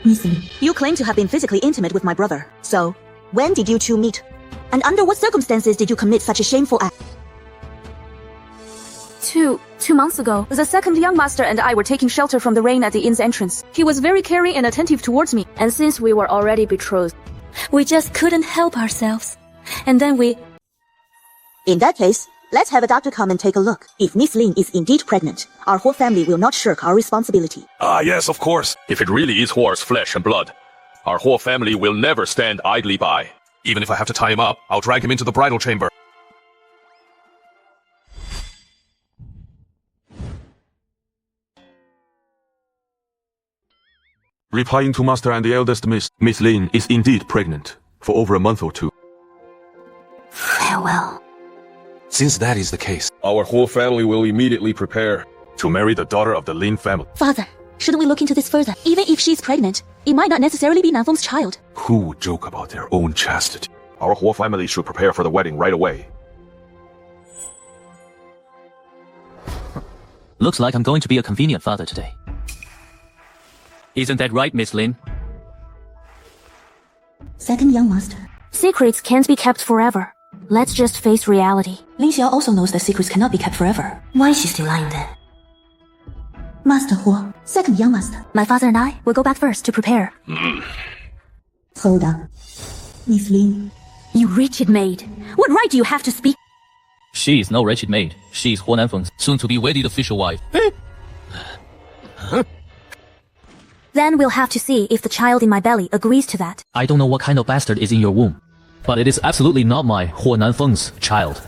Miss Lin, You claim to have been physically intimate with my brother. So, when did you two meet? And under what circumstances did you commit such a shameful act? 2 months ago, the second young master and I were taking shelter from the rain at the inn's entrance. He was very caring and attentive towards me, and since we were already betrothed, we just couldn't help ourselves. And then we... In that case, let's have a doctor come and take a look. If Miss Lin is indeed pregnant, our whole family will not shirk our responsibility. Yes, of course. If it really is Huo's flesh and blood, our whole family will never stand idly by. Even if I have to tie him up, I'll drag him into the bridal chamber. Replying to Master and the eldest Miss Lin is indeed pregnant for over a month or 2. Farewell. Since that is the case, our whole family will immediately prepare to marry the daughter of the Lin family. Father, shouldn't we look into this further? Even if she's pregnant, it might not necessarily be Nanfeng's child. Who would joke about their own chastity? Our whole family should prepare for the wedding right away. Looks like I'm going to be a convenient father today. Isn't that right, Miss Lin? second young master. Secrets can't be kept forever. Let's just face reality. Lin Xiao also knows that secrets cannot be kept forever. Why is she still lying then? Master Huo, second young master. My father and I will go back first to prepare. Hold on. Miss Lin. You wretched maid. What right do you have to speak? She is no wretched maid. She is Huo Nanfeng's soon-to-be wedded official wife. Then we'll have to see if the child in my belly agrees to that. I don't know what kind of bastard is in your womb, but it is absolutely not my Huo Nanfeng's child.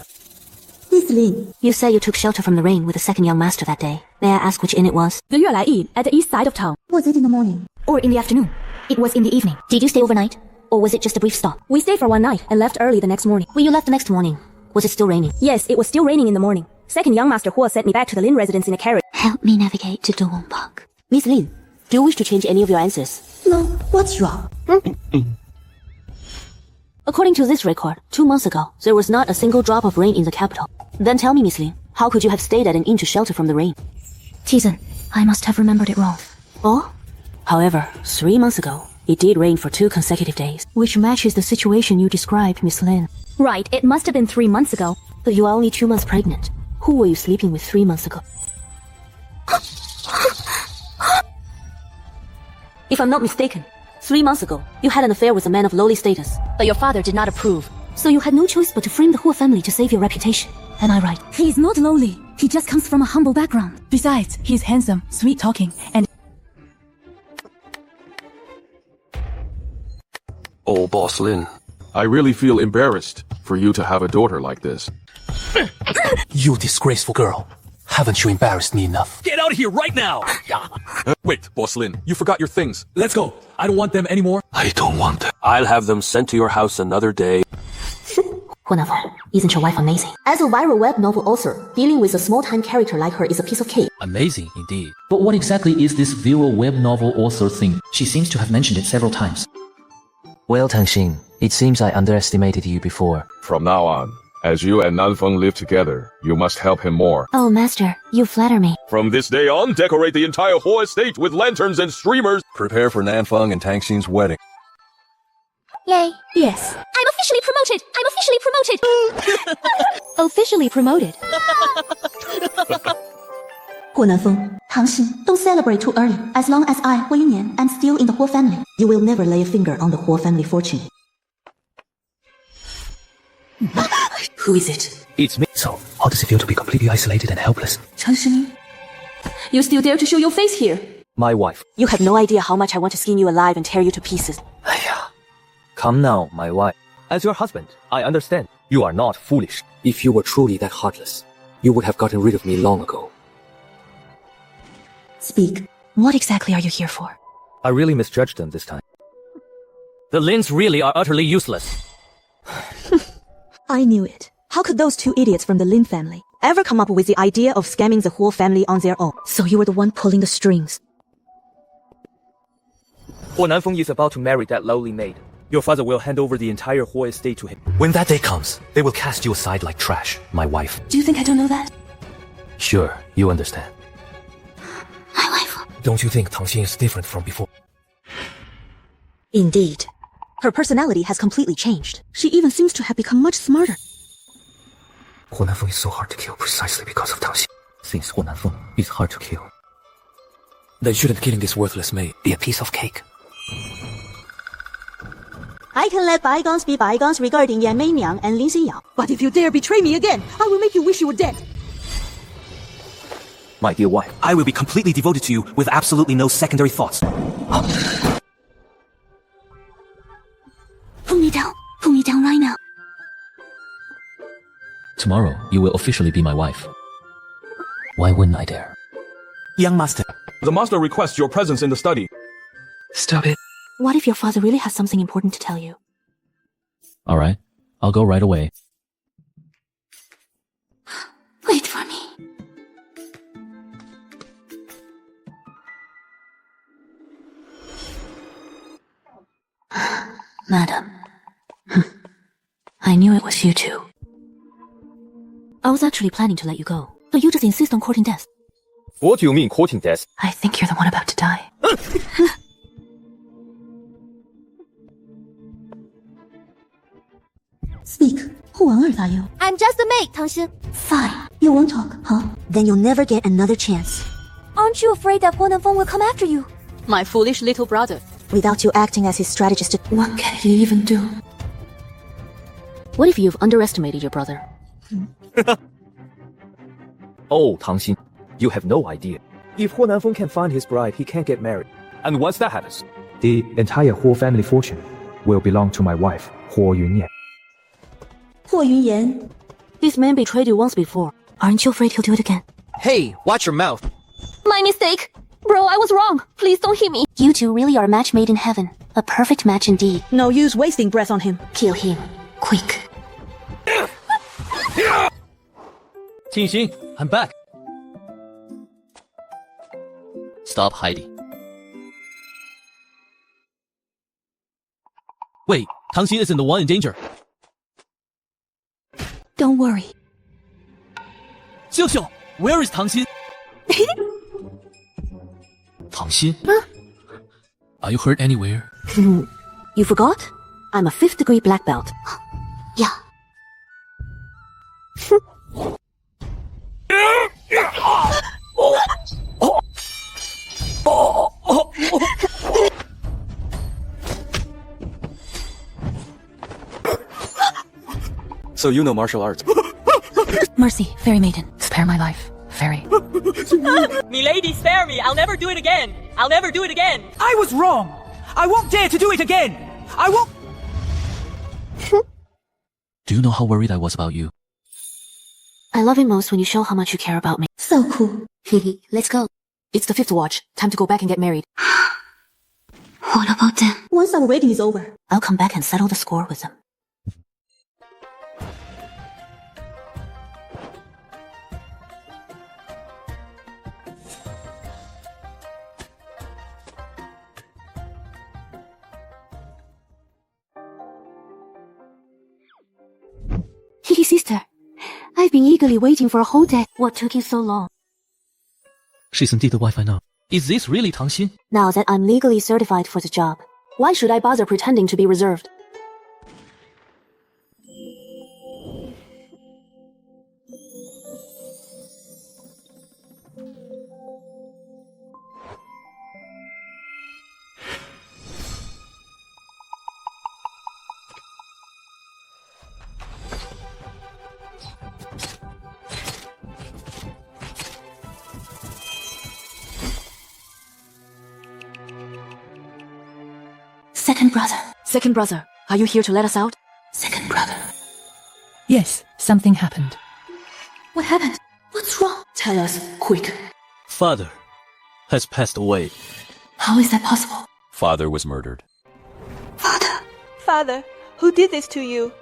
Miss Lin. You said you took shelter from the rain with the second young master that day. May I ask which inn it was? The Yuelai Inn at the east side of town. Was it in the morning? Or in the afternoon? It was in the evening. Did you stay overnight? Or was it just a brief stop? We stayed for one night and left early the next morning. When you left the next morning, was it still raining? Yes, it was still raining in the morning. Second young master Huo sent me back to the Lin residence in a carriage. Help me navigate to Dongwon Park. Miss Lin, do you wish to change any of your answers? No, what's wrong? According to this record, 2 months ago, there was not a single drop of rain in the capital. Then tell me, Miss Lin, how could you have stayed at an inn to shelter from the rain? Tizen, I must have remembered it wrong. Oh? However, 3 months ago, it did rain for 2 consecutive days, which matches the situation you described, Miss Lin. Right, it must have been 3 months ago. But you are only 2 months pregnant. Who were you sleeping with 3 months ago? If I'm not mistaken, 3 months ago, you had an affair with a man of lowly status, but your father did not approve. So you had no choice but to frame the Huo family to save your reputation. Am I right? He's not lowly. He just comes from a humble background. Besides, he's handsome, sweet-talking, and... Oh, Boss Lin, I really feel embarrassed for you to have a daughter like this. You disgraceful girl. Haven't you embarrassed me enough? Get out of here right now! Wait, Boss Lin, you forgot your things. Let's go. I don't want them anymore. I don't want them. I'll have them sent to your house another day. Huo Nanfeng, isn't your wife amazing? As a viral web novel author, dealing with a small-time character like her is a piece of cake. Amazing, indeed. But what exactly is this viral web novel author thing? She seems to have mentioned it several times. Well, Tang Xin, it seems I underestimated you before. From now on, as you and Nanfeng live together, you must help him more. Oh, master, you flatter me. From this day on, decorate the entire Huo estate with lanterns and streamers. Prepare for Nanfeng and Tang Xin's wedding. Yay. Yes. I'm officially promoted! I'm officially promoted! Officially promoted! Huo Nanfeng, Tang Xin, don't celebrate too early. As long as I, Huo Yunyan, am still in the Huo family, you will never lay a finger on the Huo family fortune. Who is it? It's me. So, how does it feel to be completely isolated and helpless? Chen Shini? You still dare to show your face here? My wife. You have no idea how much I want to skin you alive and tear you to pieces. Come now, my wife. As your husband, I understand. You are not foolish. If you were truly that heartless, you would have gotten rid of me long ago. Speak. What exactly are you here for? I really misjudged them this time. The Lins really are utterly useless. I knew it. How could those 2 idiots from the Lin family ever come up with the idea of scamming the Huo family on their own. So you were the one pulling the strings. Huo Nanfeng is about to marry that lowly maid. Your father will hand over the entire Huo estate to him. When that day comes, they will cast you aside like trash, my wife. Do you think I don't know that? Sure, you understand. My wife. Don't you think Tang Xin is different from before? Indeed. Her personality has completely changed. She even seems to have become much smarter. Huo Nanfeng is so hard to kill precisely because of Tang Xin. Since Huo Nanfeng is hard to kill, then shouldn't killing this worthless maid be a piece of cake? I can let bygones be bygones regarding Yan Meiniang and Lin Xinyao. But if you dare betray me again, I will make you wish you were dead. My dear wife, I will be completely devoted to you with absolutely no secondary thoughts. Pull me down. Pull me down right now. Tomorrow, you will officially be my wife. Why wouldn't I dare? Young master. The master requests your presence in the study. Stop it. What if your father really has something important to tell you? Alright, I'll go right away. Wait for me. Madam. I knew it was you too. I was actually planning to let you go, but you just insist on courting death. What do you mean courting death? I think you're the one about to die. Speak. Who on earth are you? I'm just a maid, Tang Xin. Fine. You won't talk, huh? Then you'll never get another chance. Aren't you afraid that Huo Nanfeng will come after you? My foolish little brother. Without you acting as his strategist, What can he even do? What if you've underestimated your brother? Oh, Tang Xin, you have no idea. If Huo Nanfeng can find his bride, he can't get married. And once that happens, The entire Huo family fortune will belong to my wife, Huo Yunyan. Huo Yunyan. This man betrayed you once before. Aren't you afraid he'll do it again? hey, watch your mouth. My mistake. Bro, I was wrong. Please don't hit me. You two really are a match made in heaven. A perfect match indeed. no use wasting breath on him. Kill him. Quick. Xin, I'm back. Stop hiding. Wait, Tang Xin isn't the one in danger. Don't worry. Xiu Xiu, where is Tang Xin? Tang Xin? Are you hurt anywhere? You forgot? I'm a 5th degree black belt. Yeah. So you know martial arts. Mercy, fairy maiden. Spare my life. Fairy. Milady, spare me! I'll never do it again! I'll never do it again! I was wrong. I won't dare to do it again. I won't. Do you know how worried I was about you? I love it most when you show how much you care about me. So cool. Let's go. It's the 5th watch. Time to go back and get married. What about them? Once our waiting is over, I'll come back and settle the score with them. Sister, I've been eagerly waiting for a whole day. What took you so long? She's indeed the wife I know. Is this really Tang Xin? Now that I'm legally certified for the job, why should I bother pretending to be reserved? Second brother, are you here to let us out? Second brother. Yes, something happened. What happened? What's wrong? Tell us, quick. Father has passed away. How is that possible? Father was murdered. Father, who did this to you?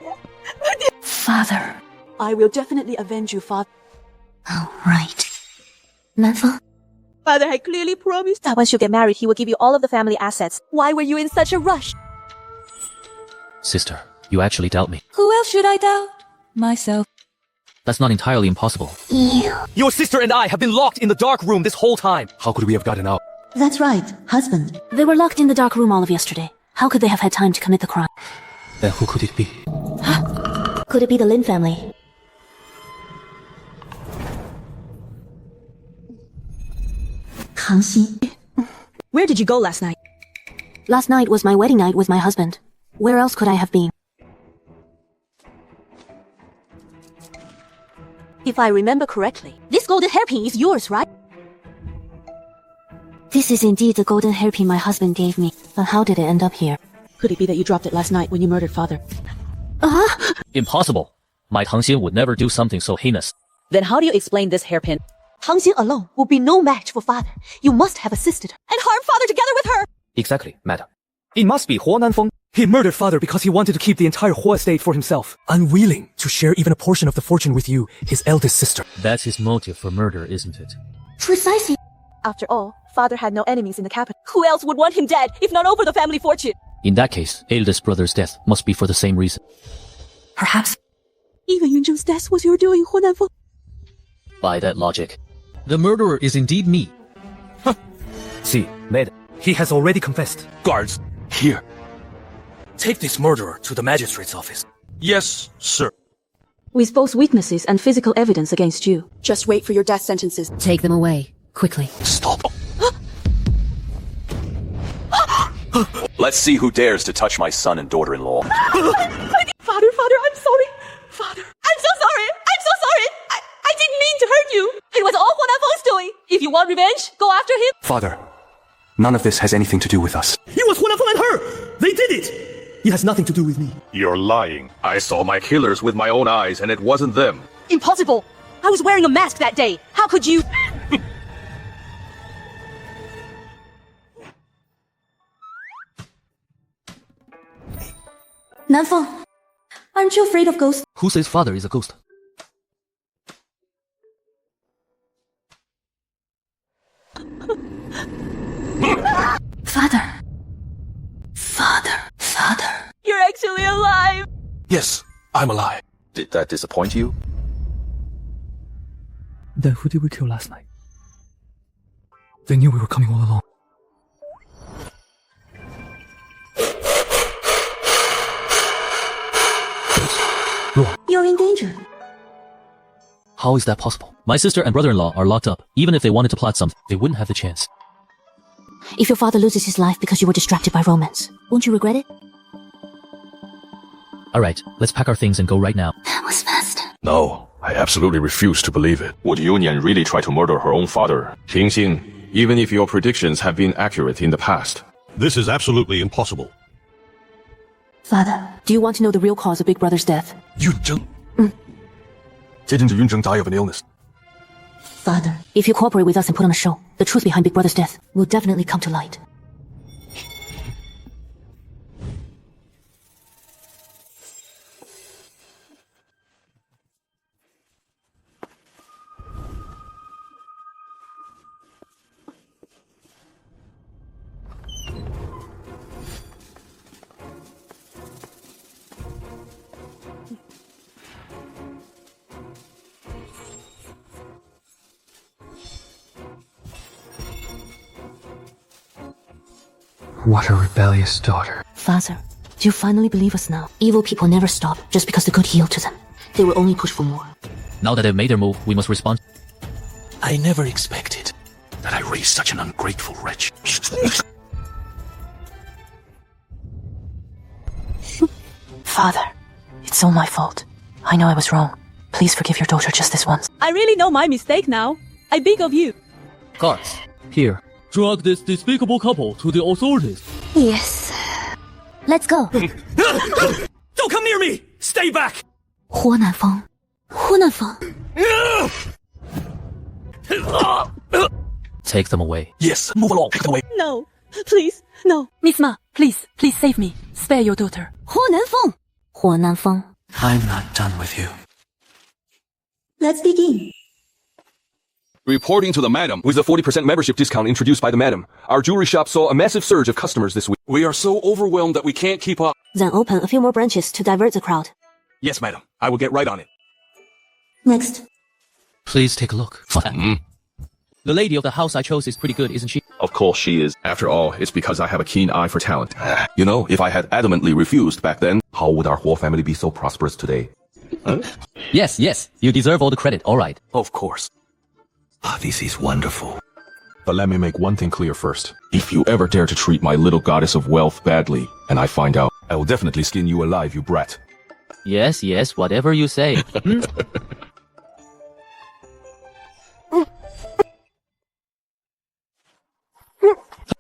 Father. I will definitely avenge you, Father. Oh, right. Nanfeng? Father had clearly promised that once you get married, he will give you all of the family assets. Why were you in such a rush? Sister, you actually doubt me. Who else should I doubt? Myself. That's not entirely impossible. Your sister and I have been locked in the dark room this whole time. How could we have gotten out? That's right, husband. They were locked in the dark room all of yesterday. How could they have had time to commit the crime? Then who could it be? Could it be the Lin family? Tang Xin. Where did you go last night? Last night was my wedding night with my husband. Where else could I have been? If I remember correctly, this golden hairpin is yours, right? This is indeed the golden hairpin my husband gave me. But how did it end up here? Could it be that you dropped it last night when you murdered father? Impossible. My Tang Xin would never do something so heinous. Then how do you explain this hairpin? Tang Xin alone will be no match for father. You must have assisted her and harmed father together with her! Exactly, madam. It must be Huo Nanfeng. He murdered father because he wanted to keep the entire Huo estate for himself. Unwilling to share even a portion of the fortune with you, his eldest sister. That's his motive for murder, isn't it? Precisely. After all, father had no enemies in the capital. Who else would want him dead, if not over the family fortune? In that case, eldest brother's death must be for the same reason. Perhaps. Even Yunzheng's death was your doing, Huo Nanfeng. By that logic, the murderer is indeed me. See, madam, he has already confessed. Guards, here. Take this murderer to the magistrate's office. Yes, sir. With both witnesses and physical evidence against you. Just wait for your death sentences. Take them away, quickly. Stop. Let's see who dares to touch my son and daughter-in-law. Father, I'm sorry. Father, I'm so sorry. I didn't mean to hurt you. It was all Huo Nanfeng's doing. If you want revenge, go after him. Father, none of this has anything to do with us. It was Huo Nanfeng and her! They did it! It has nothing to do with me. You're lying. I saw my killers with my own eyes, and it wasn't them. Impossible. I was wearing a mask that day. How could you? Nanfeng, aren't you afraid of ghosts? Who says father is a ghost? Father. You're actually alive. Yes, I'm alive. Did that disappoint you? Then who did we kill last night? They knew we were coming all along. You're in danger. How is that possible? My sister and brother-in-law are locked up. Even if they wanted to plot something, they wouldn't have the chance. If your father loses his life because you were distracted by romance, won't you regret it? Alright, let's pack our things and go right now. That was fast. No, I absolutely refuse to believe it. Would Yunyan really try to murder her own father? Tang Xin, even if your predictions have been accurate in the past, this is absolutely impossible. Father, do you want to know the real cause of Big Brother's death? Yunzheng? Didn't Yunzheng die of an illness? Father. If you cooperate with us and put on a show, the truth behind Big Brother's death will definitely come to light. What a rebellious daughter. Father, do you finally believe us now? Evil people never stop just because the good yield to them. They will only push for more. Now that they've made their move, we must respond. I never expected that I raised such an ungrateful wretch. Father, it's all my fault. I know I was wrong. Please forgive your daughter just this once. I really know my mistake now. I beg of you. Guards, here. Drag this despicable couple to the authorities. Yes. Let's go. Don't come near me! Stay back! Huo Nanfeng. Take them away. Yes, move along, take them away. No, please, no. Miss Ma, please save me. Spare your daughter. Huo Nanfeng. I'm not done with you. Let's begin. Reporting to the madam. With the 40% membership discount introduced by the madam, our jewelry shop saw a massive surge of customers this week. We are so overwhelmed that we can't keep up. Then open a few more branches to divert the crowd. Yes, madam. I will get right on it. Next. Please take a look. The lady of the house I chose is pretty good, isn't she? Of course she is. After all, it's because I have a keen eye for talent. You know, if I had adamantly refused back then, how would our Huo family be so prosperous today? Yes, you deserve all the credit, alright. Of course. This is wonderful. But let me make one thing clear first. If you ever dare to treat my little goddess of wealth badly, and I find out, I will definitely skin you alive, you brat. Yes, whatever you say.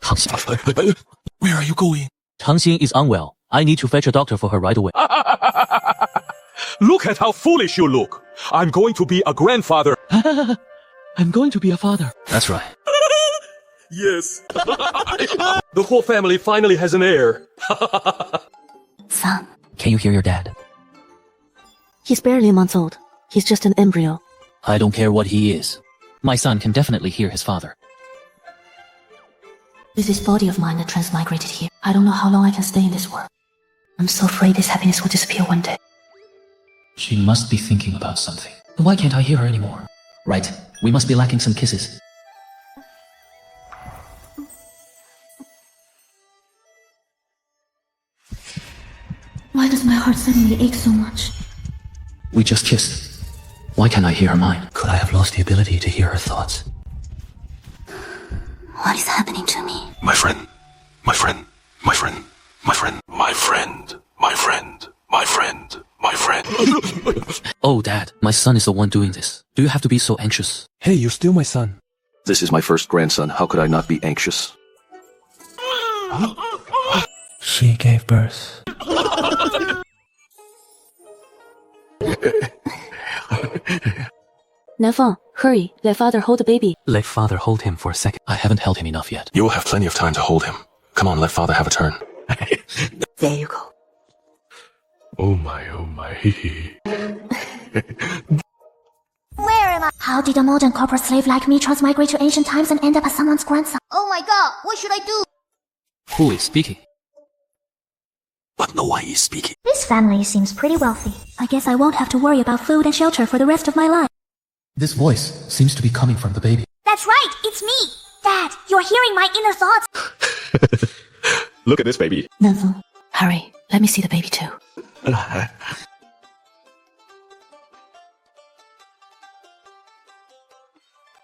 Tang Xin. Where are you going? Tang Xin is unwell. I need to fetch a doctor for her right away. Look at how foolish you look. I'm going to be a grandfather. I'm going to be a father. That's right. Yes. The whole family finally has an heir. Son. Can you hear your dad? He's barely a month old. He's just an embryo. I don't care what he is. My son can definitely hear his father. With this body of mine that transmigrated here, I don't know how long I can stay in this world. I'm so afraid this happiness will disappear one day. She must be thinking about something. Why can't I hear her anymore? Right, we must be lacking some kisses. Why does my heart suddenly ache so much? We just kissed. Why can't I hear her mind? Could I have lost the ability to hear her thoughts? What is happening to me? My friend. My friend. My friend. My friend. My friend. My friend. My friend. My friend. Oh, Dad, my son is the one doing this. Do you have to be so anxious? Hey, you're still my son. This is my first grandson. How could I not be anxious? She gave birth. Nanfeng, hurry. Let father hold the baby. Let father hold him for a second. I haven't held him enough yet. You will have plenty of time to hold him. Come on, let father have a turn. There you go. Oh my, oh my. Where am I? How did a modern corporate slave like me transmigrate to ancient times and end up as someone's grandson? Oh my god, what should I do? Who is speaking? But no one is speaking. This family seems pretty wealthy. I guess I won't have to worry about food and shelter for the rest of my life. This voice seems to be coming from the baby. That's right, it's me! Dad, you're hearing my inner thoughts! Look at this baby. Nanfeng, hurry. Let me see the baby too.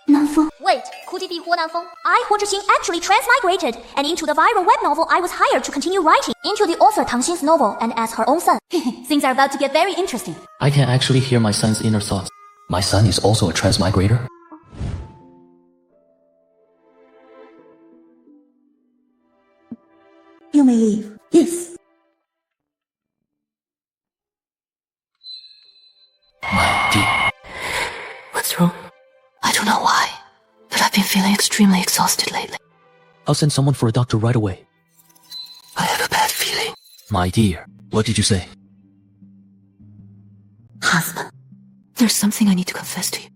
Nanfeng. Wait, could it be Huo Nanfeng? I, Huo Zhixing, actually transmigrated, and into the viral web novel I was hired to continue writing, into the author Tang Xin's novel, and as her own son. Things are about to get very interesting. I can actually hear my son's inner thoughts. My son is also a transmigrator? You may leave. Yes. My dear. What's wrong? I don't know why, but I've been feeling extremely exhausted lately. I'll send someone for a doctor right away. I have a bad feeling. My dear, what did you say? Husband, there's something I need to confess to you.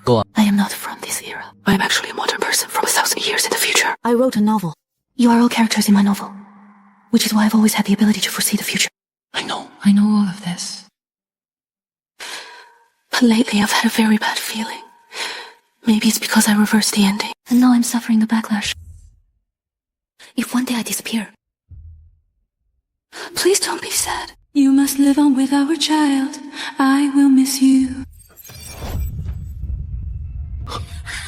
Go on. I am not from this era. I am actually a modern person from 1,000 years in the future. I wrote a novel. You are all characters in my novel, which is why I've always had the ability to foresee the future. I know all of this. But lately I've had a very bad feeling. Maybe it's because I reversed the ending, and now I'm suffering the backlash. If one day I disappear, please don't be sad. You must live on with our child. I will miss you.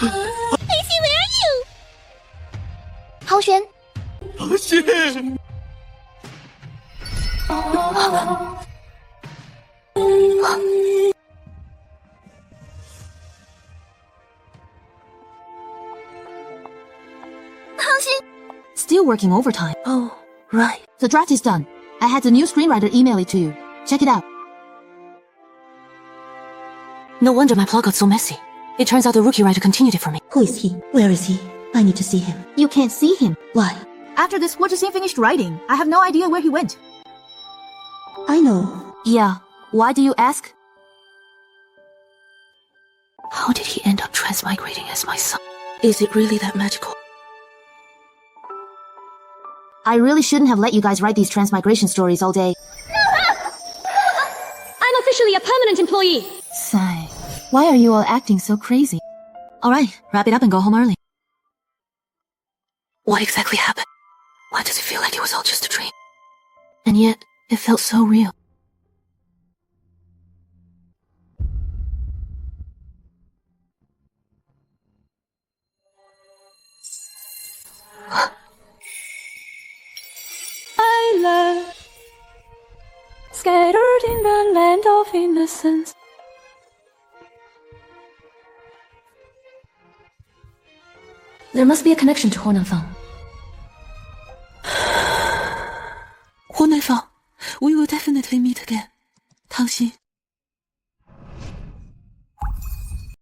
Lacey, where are you? Hao Xuan. Still working overtime. Oh, right. The draft is done. I had the new screenwriter email it to you. Check it out. No wonder my plot got so messy. It turns out the rookie writer continued it for me. Who is he? Where is he? I need to see him. You can't see him. Why? After this Huo Zhixing finished writing, I have no idea where he went. I know. Yeah. Why do you ask? How did he end up transmigrating as my son? Is it really that magical? I really shouldn't have let you guys write these transmigration stories all day. I'm officially a permanent employee. Sai, why are you all acting so crazy? Alright, wrap it up and go home early. What exactly happened? Why does it feel like it was all just a dream? And yet, it felt so real. Island, scattered in the land of innocence. There must be a connection to Huo Nanfeng. Huo Nanfeng, we will definitely meet again. Tang Xin.